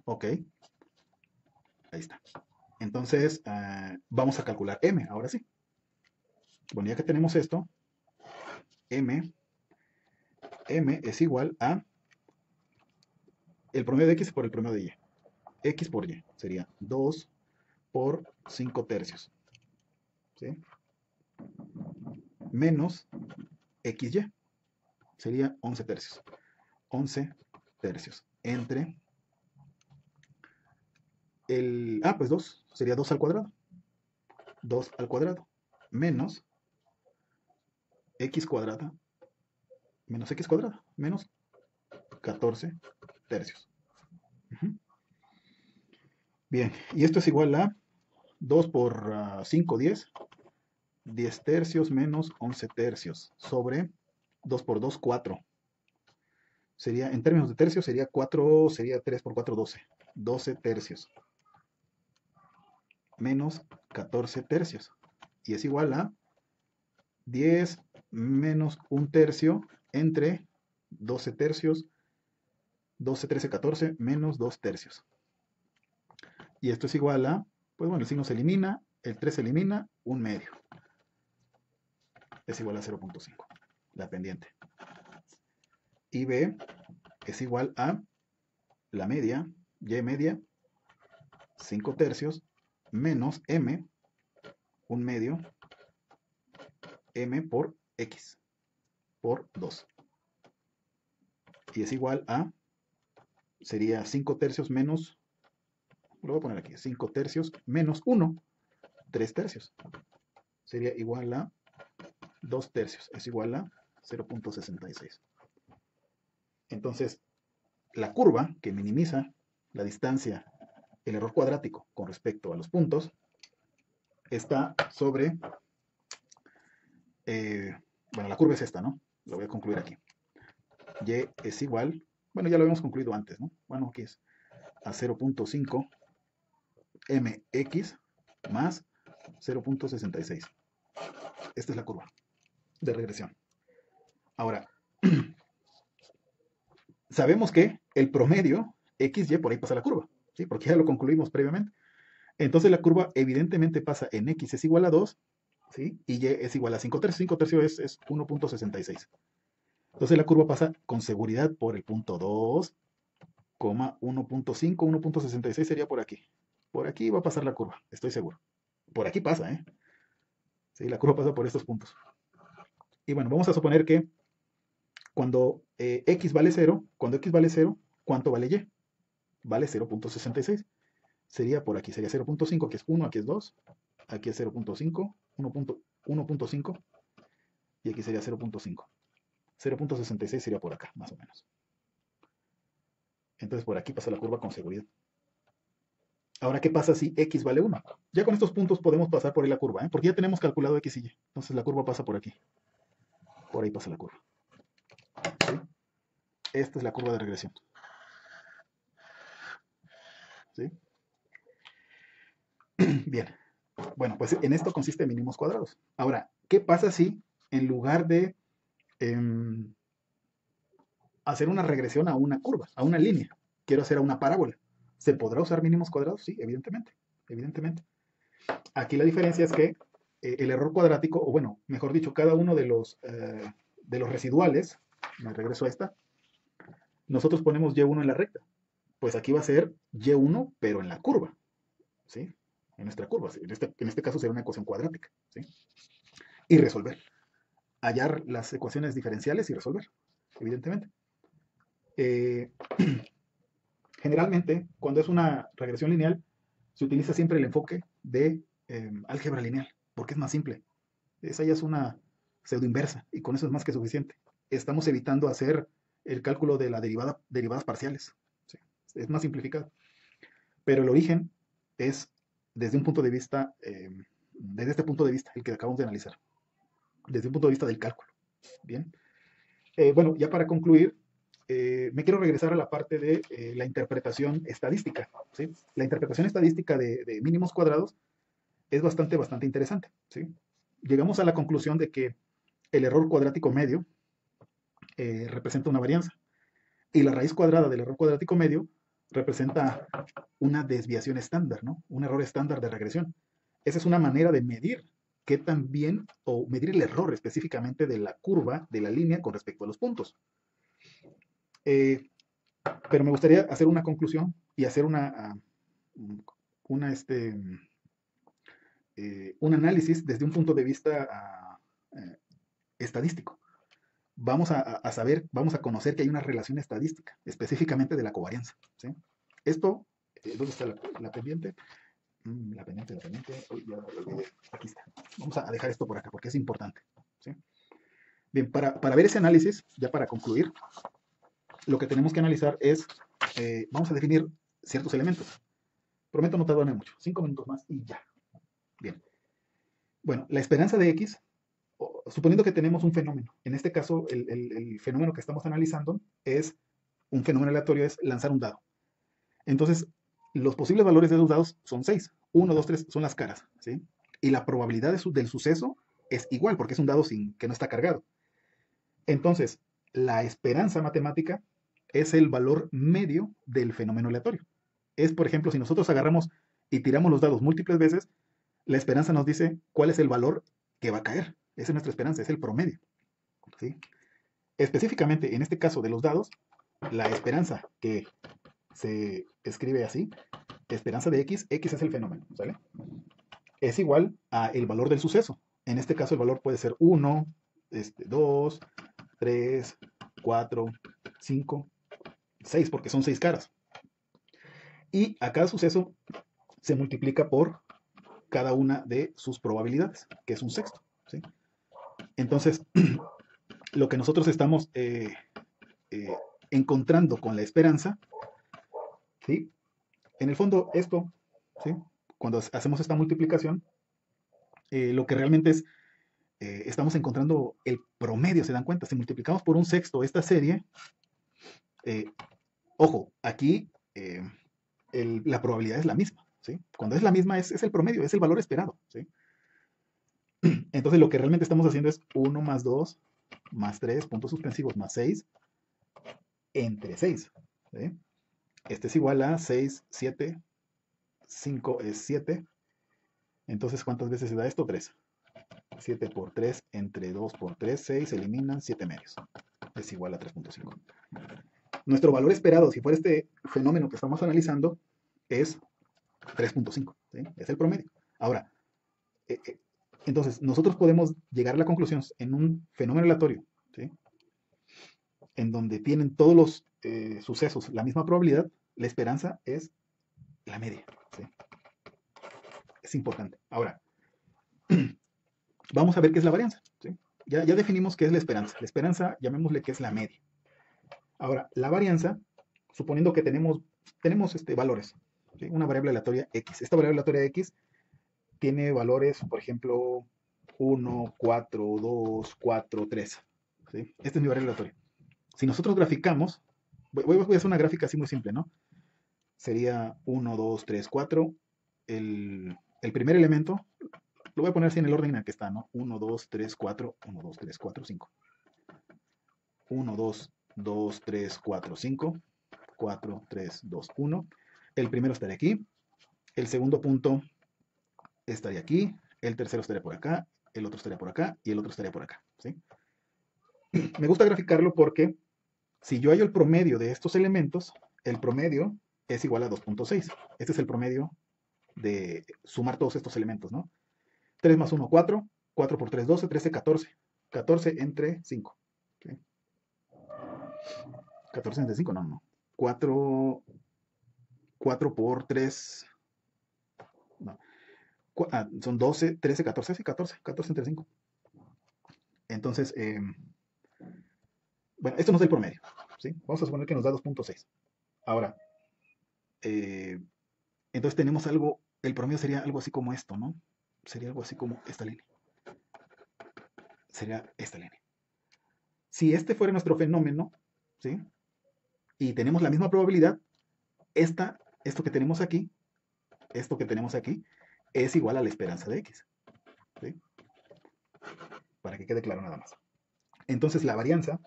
Ok. Ahí está. Entonces, vamos a calcular M, ahora sí. Bueno, ya que tenemos esto, M es igual a el promedio de X por el promedio de Y. X por Y sería 2 por 5 tercios. ¿Sí? Menos XY sería 11 tercios. 11 tercios entre el... pues 2. Sería 2 al cuadrado. 2 al cuadrado. Menos X cuadrada. Menos X cuadrada. Menos 14 tercios. Bien, y esto es igual a 2 por 5, 10. 10 tercios menos 11 tercios sobre 2 por 2, 4. Sería, en términos de tercios, sería 4, sería 3 por 4, 12. 12 tercios. Menos 14 tercios. Y es igual a 10 menos 1 tercio entre 12 tercios, 12, 13, 14, menos 2 tercios. Y esto es igual a, pues bueno, el signo se elimina, el 3 se elimina, 1 medio. Es igual a 0.5, la pendiente. Y B es igual a la media, Y media, 5 tercios, menos M, 1 medio, M por X, por 2. Y es igual a, sería 5 tercios menos, lo voy a poner aquí, 5 tercios menos 1, 3 tercios. Sería igual a 2 tercios, es igual a 0.66. Entonces, la curva que minimiza la distancia, el error cuadrático con respecto a los puntos, está sobre, bueno, la curva es esta, ¿no? Lo voy a concluir aquí. Y es igual, bueno, ya lo habíamos concluido antes, ¿no? Bueno, aquí es a 0.5 mx más 0.66. Esta es la curva de regresión. Ahora, sabemos que el promedio XY por ahí pasa la curva, ¿sí? Porque ya lo concluimos previamente. Entonces la curva evidentemente pasa en X es igual a 2, ¿sí? Y Y es igual a 5 tercios. 5 tercios es 1.66. Entonces la curva pasa con seguridad por el punto 2, 1.5, 1.66 sería por aquí. Por aquí va a pasar la curva, estoy seguro. Por aquí pasa, ¿eh? Sí, la curva pasa por estos puntos. Y bueno, vamos a suponer que cuando X vale 0, cuando X vale 0, ¿cuánto vale Y? Vale 0.66. Sería por aquí, sería 0.5, aquí es 1, aquí es 2, aquí es 0.5, 1.5, y aquí sería 0.5. 0.66 sería por acá, más o menos. Entonces por aquí pasa la curva con seguridad. Ahora, ¿qué pasa si X vale 1? Ya con estos puntos podemos pasar por ahí la curva, ¿eh? Porque ya tenemos calculado X y Y. Entonces la curva pasa por aquí. Por ahí pasa la curva. ¿Sí? esta es la curva de regresión. ¿Sí? Bien. Bueno, pues en esto consiste mínimos cuadrados. Ahora, ¿qué pasa si en lugar de em, hacer una regresión a una curva, a una línea, quiero hacer a una parábola? ¿Se podrá usar mínimos cuadrados? Sí, evidentemente. Evidentemente. Aquí la diferencia es que el error cuadrático, o bueno, mejor dicho, cada uno de los residuales, me regreso a esta, nosotros ponemos y1 en la recta. Pues aquí va a ser y1, pero en la curva, ¿sí? En nuestra curva. ¿Sí? En este caso será una ecuación cuadrática, ¿sí? Y resolver. Hallar las ecuaciones diferenciales y resolver, evidentemente. Eh, Generalmente, cuando es una regresión lineal, se utiliza siempre el enfoque de álgebra lineal, porque es más simple. Esa ya es una pseudo inversa y con eso es más que suficiente. Estamos evitando hacer el cálculo de la derivadas parciales. ¿Sí? Es más simplificado. Pero el origen es desde un punto de vista, desde este punto de vista, el que acabamos de analizar, desde un punto de vista del cálculo. Bien. Bueno, ya para concluir, me quiero regresar a la parte de la interpretación estadística. ¿Sí? La interpretación estadística de mínimos cuadrados es bastante interesante. ¿Sí? Llegamos a la conclusión de que el error cuadrático medio representa una varianza y la raíz cuadrada del error cuadrático medio representa una desviación estándar, ¿no? Un error estándar de regresión. Esa es una manera de medir qué tan bien, o medir el error específicamente de la curva, de la línea con respecto a los puntos. Pero me gustaría hacer una conclusión y hacer una un análisis desde un punto de vista estadístico. Vamos a saber, vamos a conocer que hay una relación estadística, específicamente de la covarianza. ¿Sí? Esto, ¿dónde está la pendiente? La pendiente. Uy, aquí está. Vamos a dejar esto por acá porque es importante. ¿Sí? Bien, para ver ese análisis, ya para concluir, lo que tenemos que analizar es, vamos a definir ciertos elementos. Prometo no tardarme mucho, 5 minutos más y ya. Bien. Bueno, la esperanza de X, suponiendo que tenemos un fenómeno, en este caso el fenómeno que estamos analizando es un fenómeno aleatorio, es lanzar un dado. Entonces, los posibles valores de los dados son 6. 1, 2, 3 son las caras, ¿sí? Y la probabilidad del suceso es igual, porque es un dado que no está cargado. Entonces, la esperanza matemática es el valor medio del fenómeno aleatorio. Es, por ejemplo, si nosotros agarramos y tiramos los dados múltiples veces, la esperanza nos dice cuál es el valor que va a caer. Esa es nuestra esperanza, es el promedio. ¿Sí? Específicamente, en este caso de los dados, la esperanza que se escribe así, esperanza de X, X es el fenómeno, ¿sale? Es igual a el valor del suceso. En este caso el valor puede ser 1, 2, 3, 4, 5, 6, porque son 6 caras. Y a cada suceso se multiplica por cada una de sus probabilidades, que es un sexto. ¿Sí? Entonces, lo que nosotros estamos encontrando con la esperanza, ¿sí? En el fondo, esto, ¿sí? Cuando hacemos esta multiplicación, lo que realmente es, estamos encontrando el promedio, ¿se dan cuenta? Si multiplicamos por un sexto esta serie, eh, ojo, aquí la probabilidad es la misma, ¿sí? Cuando es la misma es el promedio, es el valor esperado, ¿sí? Entonces lo que realmente estamos haciendo es 1 más 2 más 3, puntos suspensivos, más 6, entre 6, ¿sí? Este es igual a 6, 7, 5 es 7. Entonces, ¿cuántas veces se da esto? 3. 7 por 3 entre 2 por 3, 6, se eliminan 7 medios. Es igual a 3.5. Nuestro valor esperado, si fuera este fenómeno que estamos analizando, es 3.5. ¿Sí? Es el promedio. Ahora, entonces, nosotros podemos llegar a la conclusión en un fenómeno aleatorio, ¿sí? En donde tienen todos los sucesos la misma probabilidad, la esperanza es la media. ¿Sí? Es importante. Ahora, vamos a ver qué es la varianza. ¿Sí? Ya definimos qué es la esperanza. La esperanza, llamémosle que es la media. Ahora, la varianza, suponiendo que tenemos valores, ¿sí? Una variable aleatoria X. Esta variable aleatoria X tiene valores, por ejemplo, 1, 4, 2, 4, 3. ¿Sí? Esta es mi variable aleatoria. Si nosotros graficamos voy a hacer una gráfica así muy simple, ¿no? Sería 1, 2, 3, 4. El primer elemento, lo voy a poner así en el orden en el que está, ¿no? 1, 2, 3, 4, 1, 2, 3, 4, 5. 1, 2, 2, 3, 4, 5. 4, 3, 2, 1. El primero estaría aquí. El segundo punto estaría aquí. El tercero estaría por acá. El otro estaría por acá. Y el otro estaría por acá, ¿sí? Me gusta graficarlo porque si yo hallo el promedio de estos elementos, el promedio es igual a 2.6. Este es el promedio de sumar todos estos elementos, ¿no? 3 más 1, 4. 4 por 3, 12. 13, 14. 14 entre 5. ¿Sí? 14 entre 5, no. 4, 4 por 3. No. Son 12, 13, 14. Sí, 14. 14 entre 5. Entonces, bueno, esto nos da el promedio, ¿sí? Vamos a suponer que nos da 2.6. Ahora, entonces tenemos algo, el promedio sería algo así como esto, ¿no? Sería algo así como esta línea. Sería esta línea. Si este fuera nuestro fenómeno, ¿sí? Y tenemos la misma probabilidad, esto que tenemos aquí, es igual a la esperanza de x, ¿sí? Para que quede claro nada más. Entonces la varianza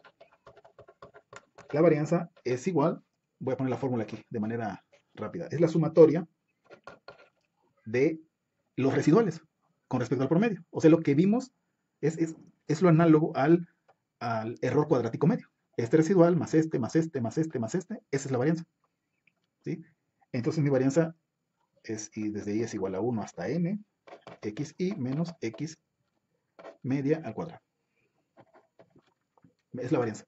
es igual, voy a poner la fórmula aquí de manera rápida, es la sumatoria de los residuales con respecto al promedio. O sea, lo que vimos es lo análogo al error cuadrático medio. Este residual más este, más este, más este, más este, esa es la varianza, ¿sí? Entonces mi varianza es, y desde ahí es igual a 1 hasta n, xi menos x media al cuadrado. Es la varianza.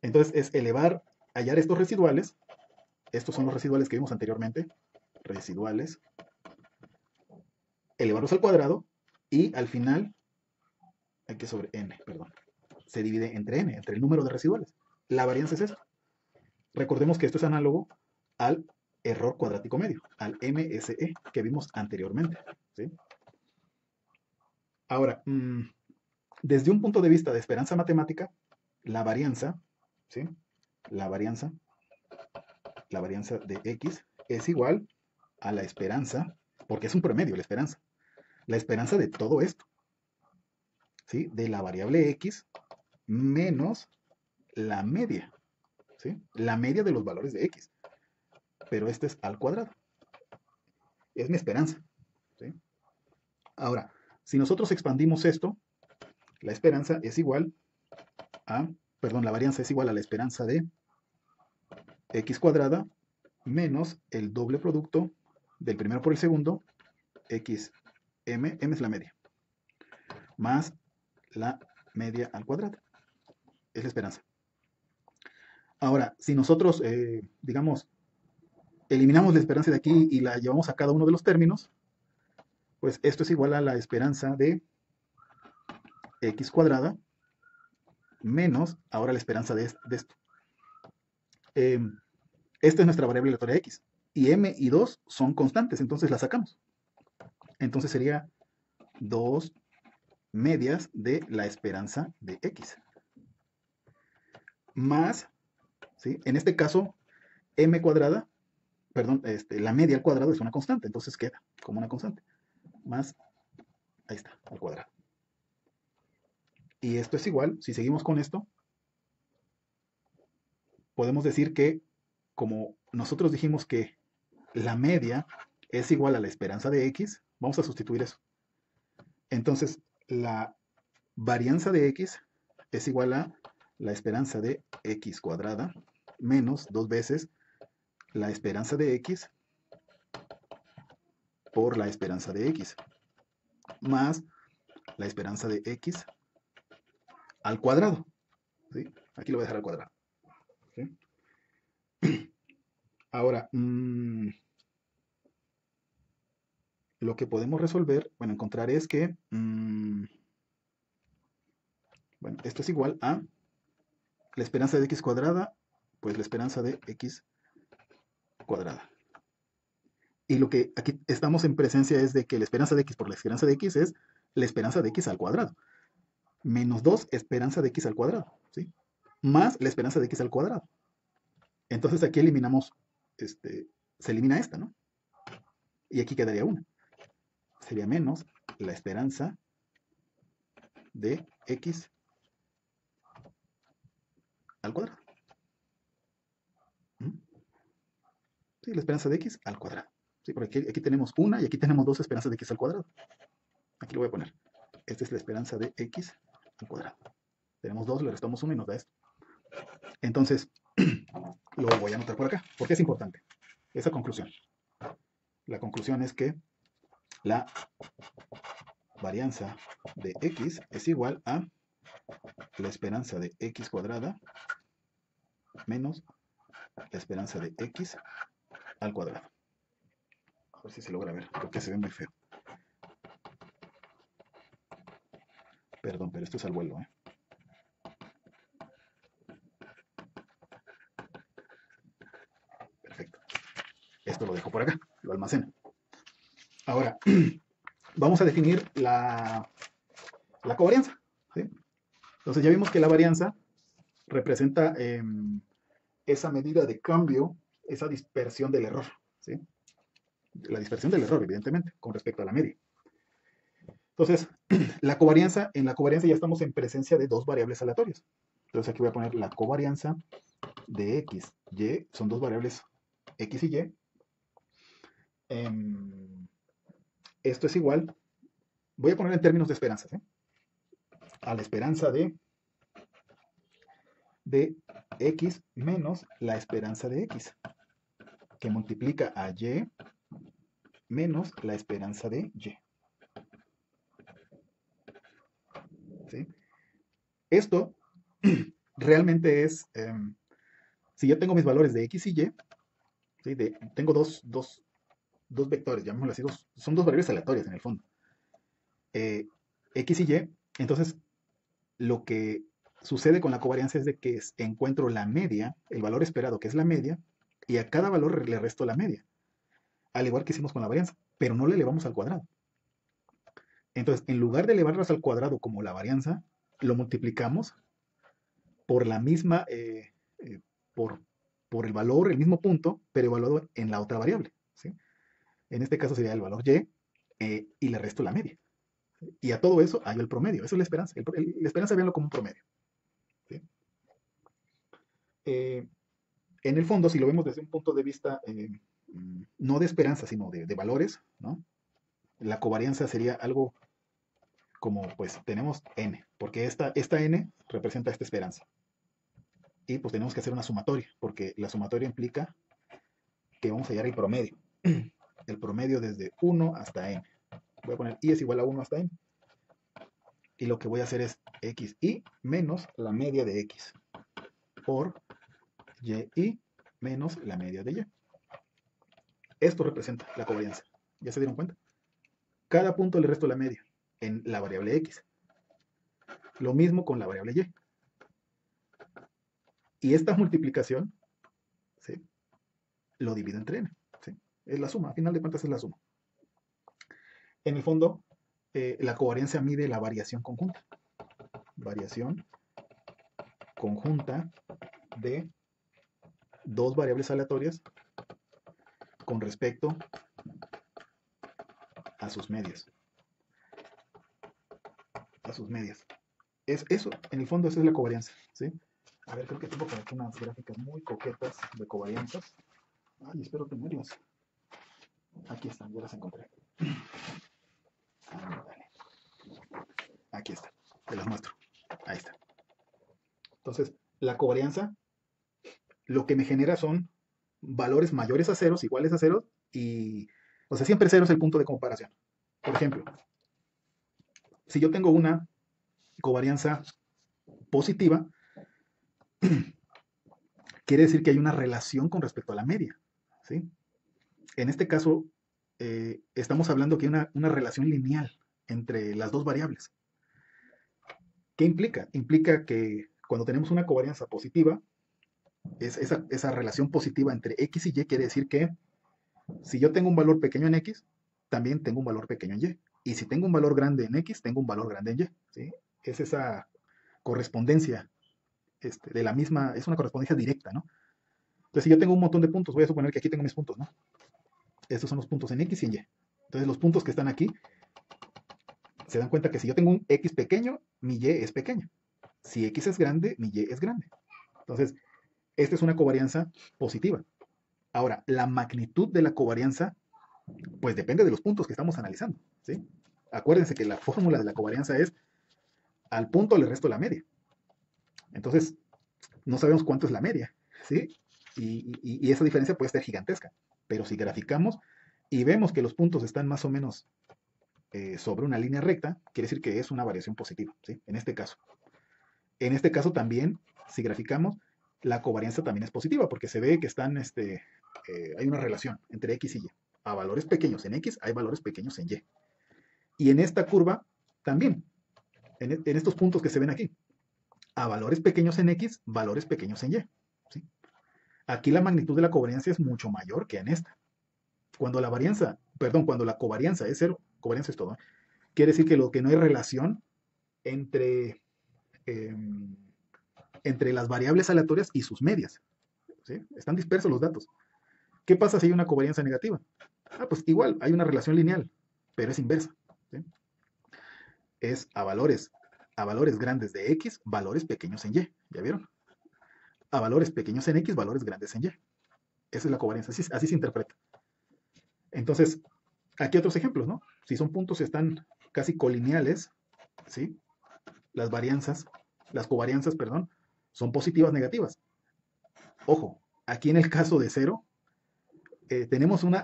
Entonces es hallar estos residuales. Estos son los residuales que vimos anteriormente. Residuales. Elevarlos al cuadrado. Y al final, aquí sobre n, perdón, se divide entre n, entre el número de residuales. La varianza es esto. Recordemos que esto es análogo al error cuadrático medio, al MSE que vimos anteriormente, ¿sí? Ahora, desde un punto de vista de esperanza matemática, la varianza, ¿sí? La varianza de x es igual a la esperanza, porque es un promedio la esperanza de todo esto, ¿sí? De la variable x menos la media, ¿sí? La media de los valores de x, pero este es al cuadrado. Es mi esperanza, ¿sí? Ahora, si nosotros expandimos esto, la esperanza es igual a, perdón, la varianza es igual a la esperanza de x cuadrada menos el doble producto del primero por el segundo, x, m es la media, más la media al cuadrado. Es la esperanza. Ahora, si nosotros, digamos, eliminamos la esperanza de aquí y la llevamos a cada uno de los términos, pues esto es igual a la esperanza de x cuadrada menos ahora la esperanza de esto. Esta es nuestra variable aleatoria x. Y m y 2 son constantes, entonces la sacamos. Entonces sería 2 medias de la esperanza de x. Más, ¿sí? En este caso, m cuadrada, perdón, la media al cuadrado es una constante, entonces queda como una constante. Más, ahí está, al cuadrado. Y esto es igual, si seguimos con esto, podemos decir que, como nosotros dijimos que la media es igual a la esperanza de x, vamos a sustituir eso. Entonces, la varianza de x es igual a la esperanza de x cuadrada menos 2 veces la esperanza de x por la esperanza de x más la esperanza de x al cuadrado, ¿sí? Aquí lo voy a dejar al cuadrado, ¿sí? Ahora, lo que podemos resolver, bueno, encontrar es que, bueno, esto es igual a la esperanza de x cuadrada, pues la esperanza de x cuadrada. Y lo que aquí estamos en presencia es de que la esperanza de x por la esperanza de x es la esperanza de x al cuadrado. Menos 2 esperanza de x al cuadrado, ¿sí? Más la esperanza de x al cuadrado. Entonces aquí eliminamos, se elimina esta, ¿no? Y aquí quedaría una. Sería menos la esperanza de x al cuadrado. ¿Mm? Sí, la esperanza de x al cuadrado. Sí, porque aquí tenemos una y aquí tenemos dos esperanzas de x al cuadrado. Aquí lo voy a poner. Esta es la esperanza de x al cuadrado. Tenemos dos, le restamos una y nos da esto. Entonces, lo voy a anotar por acá, porque es importante esa conclusión. La conclusión es que la varianza de x es igual a la esperanza de x cuadrada menos la esperanza de x al cuadrado. A ver si se logra ver, porque se ve muy feo. Perdón, pero esto es al vuelo, ¿eh? Perfecto. Esto lo dejo por acá, lo almaceno. Ahora, vamos a definir la covarianza, ¿sí? Entonces ya vimos que la varianza representa esa medida de cambio, esa dispersión del error, ¿sí? La dispersión del error, evidentemente, con respecto a la media. Entonces, en la covarianza ya estamos en presencia de dos variables aleatorias. Entonces aquí voy a poner la covarianza de x, y, son dos variables x y y. Esto es igual, voy a poner en términos de esperanzas, ¿eh? A la esperanza de x menos la esperanza de x, que multiplica a y menos la esperanza de y. ¿Sí? Esto realmente es, si yo tengo mis valores de x y y, ¿sí? Tengo dos vectores, llamémoslo así, son dos variables aleatorias en el fondo. X y y, entonces lo que sucede con la covarianza es de que encuentro la media, el valor esperado que es la media, y a cada valor le resto la media, al igual que hicimos con la varianza, pero no le elevamos al cuadrado. Entonces, en lugar de elevarlas al cuadrado como la varianza, lo multiplicamos por la misma, por, por el valor, el mismo punto, pero evaluado en la otra variable, ¿sí? En este caso sería el valor y le resto la media. Y a todo eso hay el promedio, eso es la esperanza. La esperanza véanlo como un promedio, ¿sí? En el fondo, si lo vemos desde un punto de vista no de esperanza, sino de valores, ¿no? La covarianza sería algo como, pues, tenemos n, porque esta n representa esta esperanza. Y pues tenemos que hacer una sumatoria, porque la sumatoria implica que vamos a hallar el promedio. El promedio desde 1 hasta n. Voy a poner i es igual a 1 hasta n. Y lo que voy a hacer es xi menos la media de x por yi menos la media de y. Esto representa la covarianza. ¿Ya se dieron cuenta? Cada punto le resto la media en la variable x. Lo mismo con la variable y. Y esta multiplicación, ¿sí?, lo divido entre n. ¿Sí? Es la suma, a final de cuentas es la suma. En el fondo, la covarianza mide la variación conjunta. Variación conjunta de dos variables aleatorias con respecto a sus medias. A sus medias. Es eso, en el fondo, esa es la covarianza, ¿sí? A ver, creo que tengo por aquí unas gráficas muy coquetas de covarianzas. Ay, espero tenerlas. Aquí están, ya las encontré. Ándale. Aquí está, te las muestro. Ahí está. Entonces, la covarianza lo que me genera son valores mayores a ceros, iguales a ceros, y, o sea, siempre cero es el punto de comparación. Por ejemplo, si yo tengo una covarianza positiva, quiere decir que hay una relación con respecto a la media, ¿sí? En este caso, estamos hablando que hay una relación lineal entre las dos variables. ¿Qué implica? Implica que cuando tenemos una covarianza positiva, esa relación positiva entre x y y quiere decir que si yo tengo un valor pequeño en x, también tengo un valor pequeño en y. Y si tengo un valor grande en x, tengo un valor grande en y. ¿Sí? Es esa correspondencia de la misma, es una correspondencia directa, ¿no? Entonces, si yo tengo un montón de puntos, voy a suponer que aquí tengo mis puntos, ¿no? Estos son los puntos en X y en Y. Entonces, los puntos que están aquí, se dan cuenta que si yo tengo un X pequeño, mi Y es pequeño. Si X es grande, mi Y es grande. Entonces, esta es una covarianza positiva. Ahora, la magnitud de la covarianza, pues depende de los puntos que estamos analizando, ¿sí? Acuérdense que la fórmula de la covarianza es al punto le resto la media. Entonces, no sabemos cuánto es la media, ¿sí? Y esa diferencia puede ser gigantesca. Pero si graficamos y vemos que los puntos están más o menos sobre una línea recta, quiere decir que es una variación positiva, ¿sí? En este caso. En este caso también, si graficamos, la covarianza también es positiva, porque se ve que hay una relación entre X y Y. A valores pequeños en X hay valores pequeños en Y. Y en esta curva también, en estos puntos que se ven aquí, a valores pequeños en X, valores pequeños en Y. ¿Sí? Aquí la magnitud de la covarianza es mucho mayor que en esta. Cuando cuando la covarianza es cero, covarianza es todo, ¿eh? Quiere decir que lo que no hay relación entre, eh, entre las variables aleatorias y sus medias. ¿Sí? Están dispersos los datos. ¿Qué pasa si hay una covarianza negativa? Pues igual, hay una relación lineal, pero es inversa. ¿Sí? Es a valores grandes de X, valores pequeños en Y. ¿Ya vieron? A valores pequeños en X, valores grandes en Y. Esa es la covarianza, así se interpreta. Entonces, aquí otros ejemplos, ¿no? Si son puntos que están casi colineales, ¿sí? Las covarianzas, perdón, son positivas o negativas. Ojo, aquí en el caso de cero,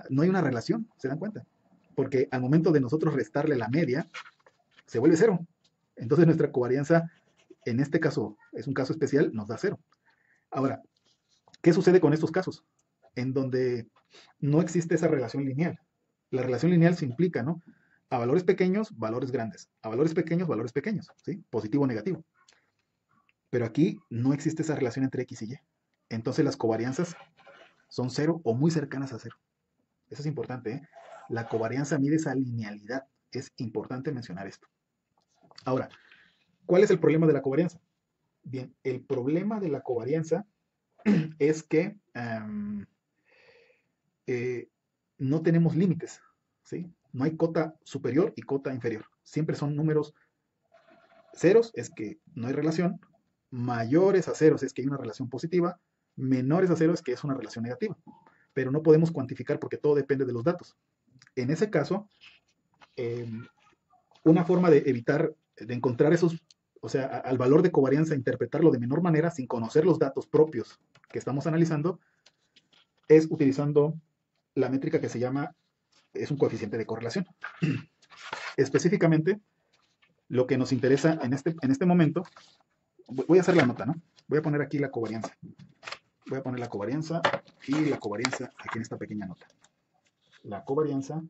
no hay una relación, ¿se dan cuenta? Porque al momento de nosotros restarle la media, se vuelve cero. Entonces nuestra covarianza, en este caso, es un caso especial, nos da cero. Ahora, ¿qué sucede con estos casos? En donde no existe esa relación lineal. La relación lineal se implica, ¿no? A valores pequeños, valores grandes. A valores pequeños, valores pequeños, ¿sí? Positivo o negativo. Pero aquí no existe esa relación entre X y Y. Entonces las covarianzas son cero o muy cercanas a cero. Eso es importante, ¿eh? La covarianza mide esa linealidad. Es importante mencionar esto. Ahora, ¿cuál es el problema de la covarianza? Bien, el problema de la covarianza es que eh, no tenemos límites, ¿sí? No hay cota superior y cota inferior. Siempre son números ceros, es que no hay relación, mayores a ceros es que hay una relación positiva, menores a ceros es que es una relación negativa. Pero no podemos cuantificar porque todo depende de los datos. En ese caso, eh, una forma de evitar, de encontrar esos, o sea, al valor de covarianza, interpretarlo de menor manera sin conocer los datos propios que estamos analizando, es utilizando la métrica que se llama, es un coeficiente de correlación. Específicamente, lo que nos interesa en este momento, voy a hacer la nota, ¿no? Voy a poner aquí la covarianza. Voy a poner la covarianza y la covarianza aquí en esta pequeña nota. La covarianza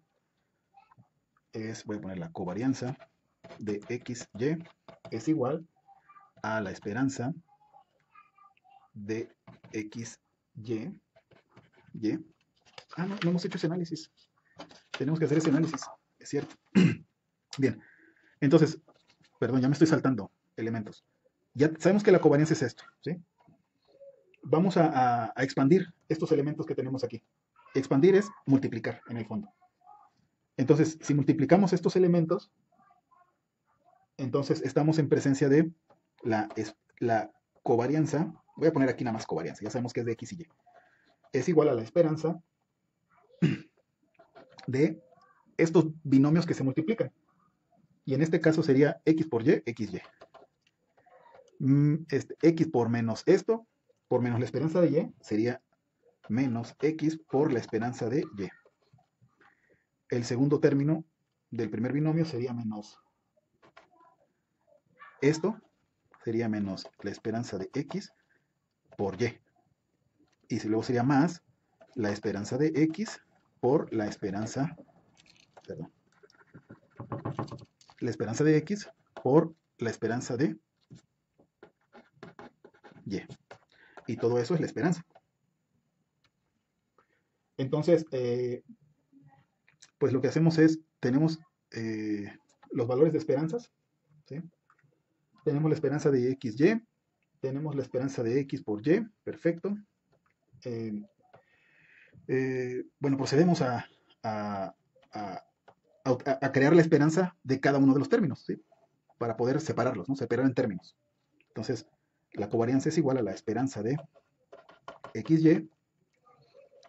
voy a poner la covarianza de XY es igual a la esperanza de XY. Y. No hemos hecho ese análisis. Tenemos que hacer ese análisis, es cierto. Bien, entonces, perdón, ya me estoy saltando elementos. Ya sabemos que la covarianza es esto, ¿sí? Vamos a expandir estos elementos que tenemos aquí. Expandir es multiplicar, en el fondo. Entonces, si multiplicamos estos elementos, entonces estamos en presencia de la covarianza. Voy a poner aquí nada más covarianza, ya sabemos que es de X y Y. Es igual a la esperanza de estos binomios que se multiplican. Y en este caso sería X por Y, XY. X por menos esto, por menos la esperanza de Y, sería menos X por la esperanza de Y. El segundo término del primer binomio sería menos esto, sería menos la esperanza de X por Y. Y luego sería más la esperanza de X por la esperanza, perdón, la esperanza de X por la esperanza de Y. Y todo eso es la esperanza. Entonces, pues lo que hacemos es, tenemos los valores de esperanzas, ¿sí? Tenemos la esperanza de XY, tenemos la esperanza de X por Y, perfecto. eh, bueno, procedemos a- a- a crear la esperanza de cada uno de los términos, ¿sí? Para poder separarlos, ¿no? Separar en términos. Entonces, la covarianza es igual a la esperanza de XY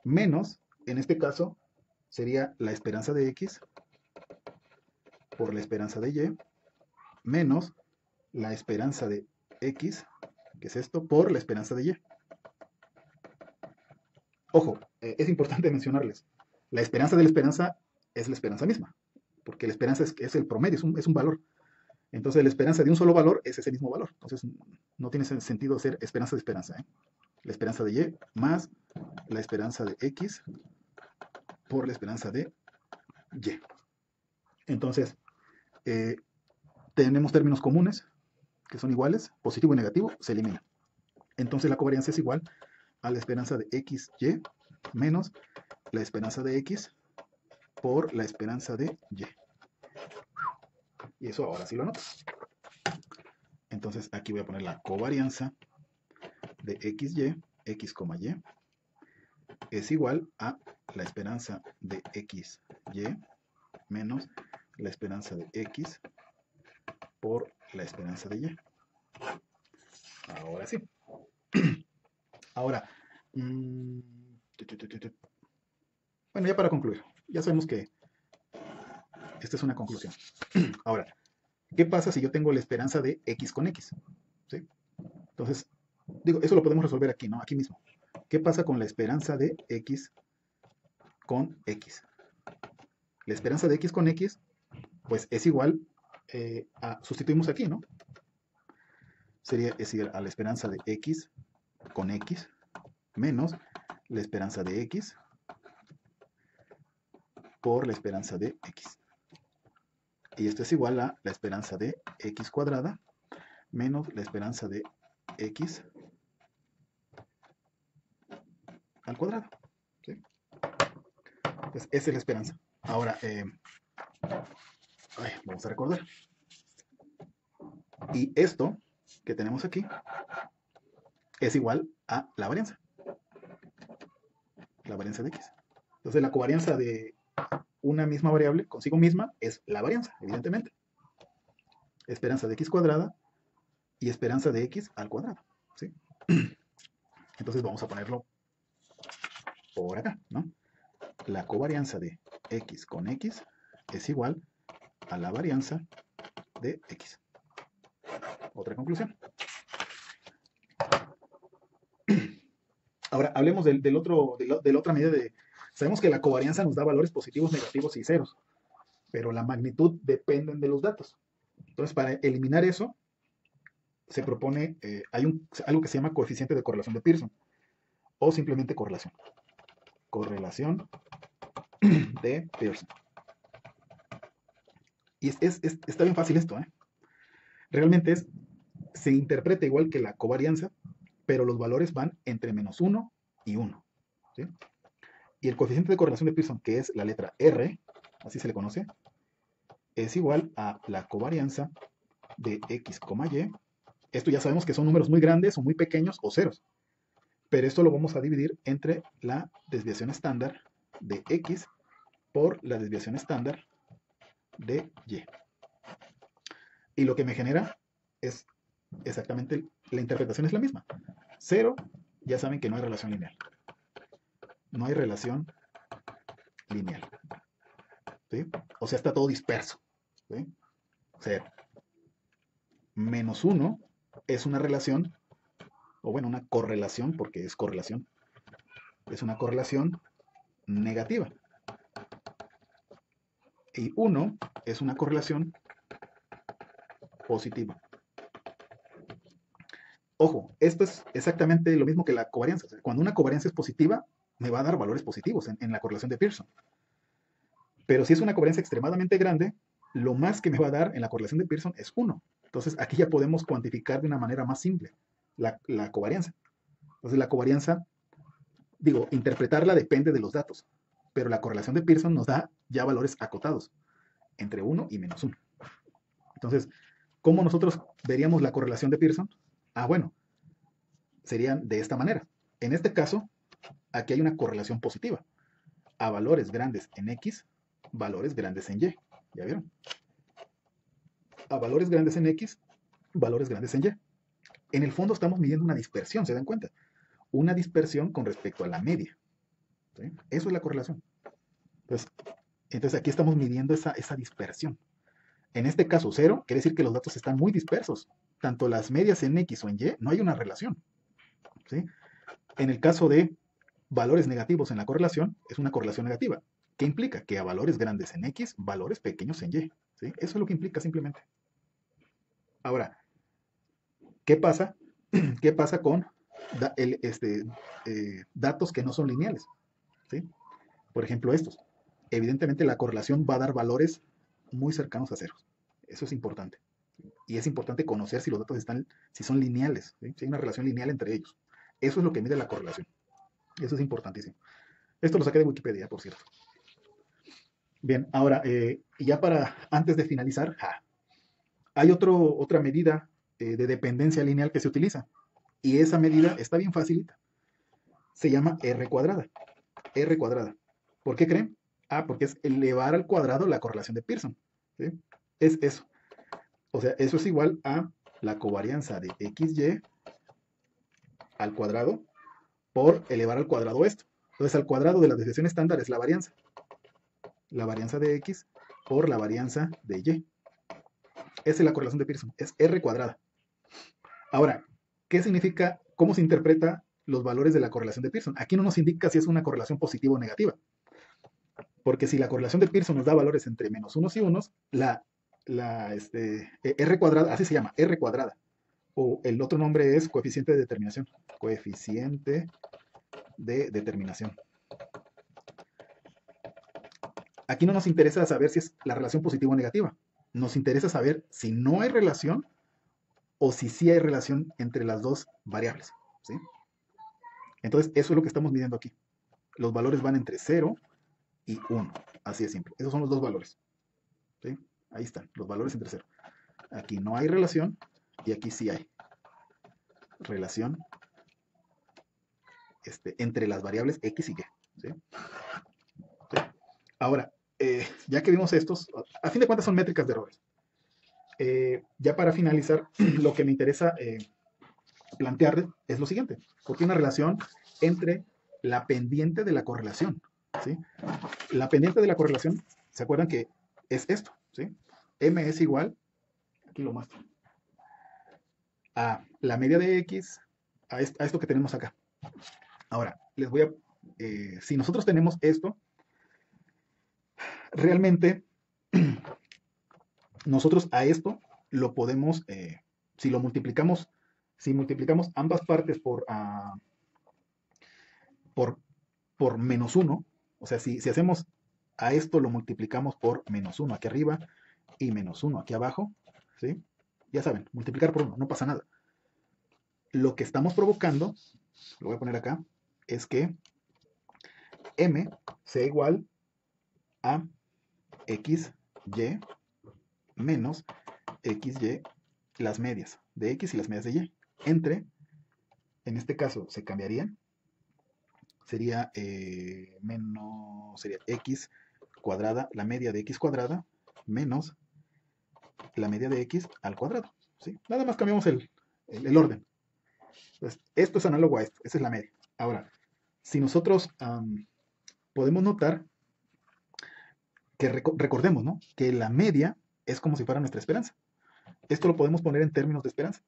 menos, en este caso, sería la esperanza de X por la esperanza de Y menos la esperanza de X, que es esto, por la esperanza de Y. Ojo, es importante mencionarles, la esperanza de la esperanza es la esperanza misma, porque la esperanza es el promedio, es un valor. Entonces la esperanza de un solo valor es ese mismo valor. Entonces no tiene sentido ser esperanza de esperanza, ¿eh? La esperanza de Y más la esperanza de X por la esperanza de Y. Entonces, eh, tenemos términos comunes que son iguales, positivo y negativo, se eliminan. Entonces la covarianza es igual a la esperanza de XY menos la esperanza de X por la esperanza de Y. Y eso ahora sí lo anoto. Entonces aquí voy a poner la covarianza de XY, X, Y, es igual a la esperanza de XY menos la esperanza de X por la esperanza de Y. Ahora sí. Ahora, bueno, ya para concluir, ya sabemos que esta es una conclusión. Ahora, ¿qué pasa si yo tengo la esperanza de X con X? ¿Sí? Entonces, digo, eso lo podemos resolver aquí, ¿no? Aquí mismo. ¿Qué pasa con la esperanza de X con X? La esperanza de X con X, pues es igual sustituimos aquí, ¿no? Sería es igual a la esperanza de X con X menos la esperanza de X por la esperanza de X. Y esto es igual a la esperanza de X cuadrada menos la esperanza de X al cuadrado. ¿Sí? Entonces, esa es la esperanza. Ahora, vamos a recordar. Y esto que tenemos aquí es igual a la varianza de X. Entonces, la covarianza de una misma variable consigo misma es la varianza, evidentemente. Esperanza de X cuadrada y esperanza de X al cuadrado. ¿Sí? Entonces, vamos a ponerlo por acá, ¿no? La covarianza de X con X es igual a la varianza de X. Otra conclusión. Ahora, hablemos de la otra medida de... Sabemos que la covarianza nos da valores positivos, negativos y ceros, pero la magnitud depende de los datos. Entonces, para eliminar eso, se propone, algo que se llama coeficiente de correlación de Pearson, o simplemente correlación. Correlación de Pearson. Y está bien fácil esto, ¿eh? Realmente se interpreta igual que la covarianza, pero los valores van entre -1 y 1. ¿Sí? Y el coeficiente de correlación de Pearson, que es la letra R, así se le conoce, es igual a la covarianza de X, Y. Esto ya sabemos que son números muy grandes o muy pequeños o ceros. Pero esto lo vamos a dividir entre la desviación estándar de X por la desviación estándar de Y. Y lo que me genera es exactamente, la interpretación es la misma. 0, ya saben que no hay relación lineal. No hay relación lineal. ¿Sí? O sea, está todo disperso. ¿Sí? 0. -1 es una relación, o bueno, una correlación, porque es correlación. Es una correlación negativa. Y 1 es una correlación positiva. Ojo, esto es exactamente lo mismo que la covarianza. O sea, cuando una covarianza es positiva, me va a dar valores positivos en la correlación de Pearson. Pero si es una covarianza extremadamente grande, lo más que me va a dar en la correlación de Pearson es 1. Entonces aquí ya podemos cuantificar de una manera más simple la covarianza. Entonces la covarianza, digo, interpretarla depende de los datos, pero la correlación de Pearson nos da ya valores acotados, entre 1 y -1. Entonces, ¿cómo nosotros veríamos la correlación de Pearson? Ah, bueno, serían de esta manera. En este caso, aquí hay una correlación positiva. A valores grandes en X, valores grandes en Y. ¿Ya vieron? A valores grandes en X, valores grandes en Y. En el fondo estamos midiendo una dispersión, ¿se dan cuenta? Una dispersión con respecto a la media. ¿Sí? Eso es la correlación. Entonces aquí estamos midiendo esa dispersión. En este caso 0 quiere decir que los datos están muy dispersos. Tanto las medias en X o en Y no hay una relación. ¿Sí? En el caso de valores negativos en la correlación, es una correlación negativa. ¿Qué implica? Que a valores grandes en X, valores pequeños en Y. ¿Sí? Eso es lo que implica simplemente. Ahora, ¿qué pasa? ¿Qué pasa con datos que no son lineales? ¿Sí? Por ejemplo, estos. Evidentemente la correlación va a dar valores muy cercanos a ceros. Eso es importante. Y es importante conocer si los datos si son lineales, ¿sí? Si hay una relación lineal entre ellos. Eso es lo que mide la correlación. Eso es importantísimo. Esto lo saqué de Wikipedia, por cierto. Bien, ahora, ya antes de finalizar, hay otra medida de dependencia lineal que se utiliza. Y esa medida está bien facilita. Se llama R cuadrada. R cuadrada. ¿Por qué creen? Porque es elevar al cuadrado la correlación de Pearson. ¿Sí? Es eso. O sea, eso es igual a la covarianza de XY al cuadrado por elevar al cuadrado esto. Entonces, al cuadrado de la desviación estándar es la varianza. La varianza de X por la varianza de Y. Esa es la correlación de Pearson. Es R cuadrada. Ahora, ¿qué significa? ¿Cómo se interpreta los valores de la correlación de Pearson? Aquí no nos indica si es una correlación positiva o negativa. Porque si la correlación de Pearson nos da valores entre menos unos y unos, R cuadrada, así se llama, R cuadrada. O el otro nombre es coeficiente de determinación. Coeficiente de determinación. Aquí no nos interesa saber si es la relación positiva o negativa. Nos interesa saber si no hay relación o si sí hay relación entre las dos variables. ¿Sí? Entonces, eso es lo que estamos midiendo aquí. Los valores van entre 0 y 1. Así de simple. Esos son los dos valores. ¿Sí? Ahí están, los valores entre 0. Aquí no hay relación y aquí sí hay relación entre las variables X y Y. ¿Sí? ¿Sí? Ahora, ya que vimos estos, a fin de cuentas son métricas de errores. Ya para finalizar, lo que me interesa plantear es lo siguiente. Porque hay una relación entre la pendiente de la correlación. ¿Sí? La pendiente de la correlación, ¿se acuerdan que es esto? ¿Sí? M es igual, aquí lo muestro, a la media de X, a esto que tenemos acá. Ahora, les voy a... si nosotros tenemos esto, realmente nosotros a esto lo podemos, si lo multiplicamos, si multiplicamos ambas partes por menos 1, o sea, si hacemos a esto lo multiplicamos por menos 1 aquí arriba y menos 1 aquí abajo, ¿sí? Ya saben, multiplicar por 1, no pasa nada. Lo que estamos provocando, lo voy a poner acá, es que M sea igual a XY menos XY, las medias de X y las medias de Y. Entre, en este caso se cambiarían, sería sería X cuadrada, la media de X cuadrada, menos la media de X al cuadrado. ¿Sí? Nada más cambiamos el orden. Entonces, esto es análogo a esto, esa es la media. Ahora, si nosotros podemos notar que recordemos, ¿no? Que la media es como si fuera nuestra esperanza. Esto lo podemos poner en términos de esperanza.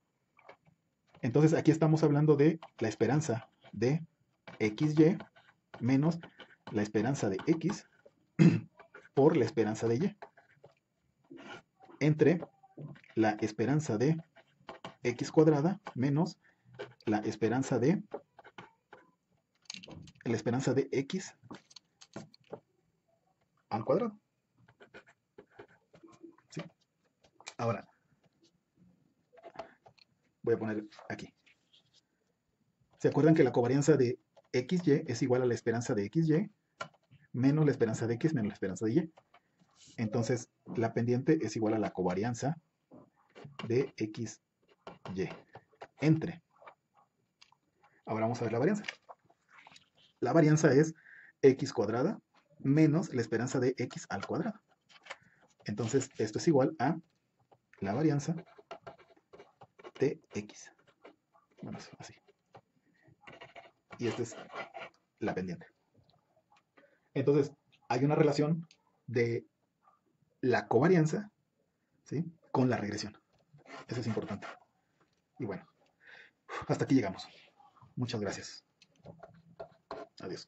Entonces aquí estamos hablando de la esperanza de XY menos la esperanza de X por la esperanza de Y. Entre la esperanza de X cuadrada menos la esperanza de X al cuadrado. ¿Sí? Ahora, voy a poner aquí. ¿Se acuerdan que la covarianza de XY es igual a la esperanza de XY menos la esperanza de X menos la esperanza de Y? Entonces, la pendiente es igual a la covarianza de XY entre. Ahora vamos a ver la varianza. La varianza es x cuadrada menos la esperanza de x al cuadrado. Entonces, esto es igual a la varianza de x. Bueno, así. Y esta es la pendiente. Entonces, hay una relación de la covarianza, ¿sí?, con la regresión. Eso es importante. Y bueno, hasta aquí llegamos. Muchas gracias. Adiós.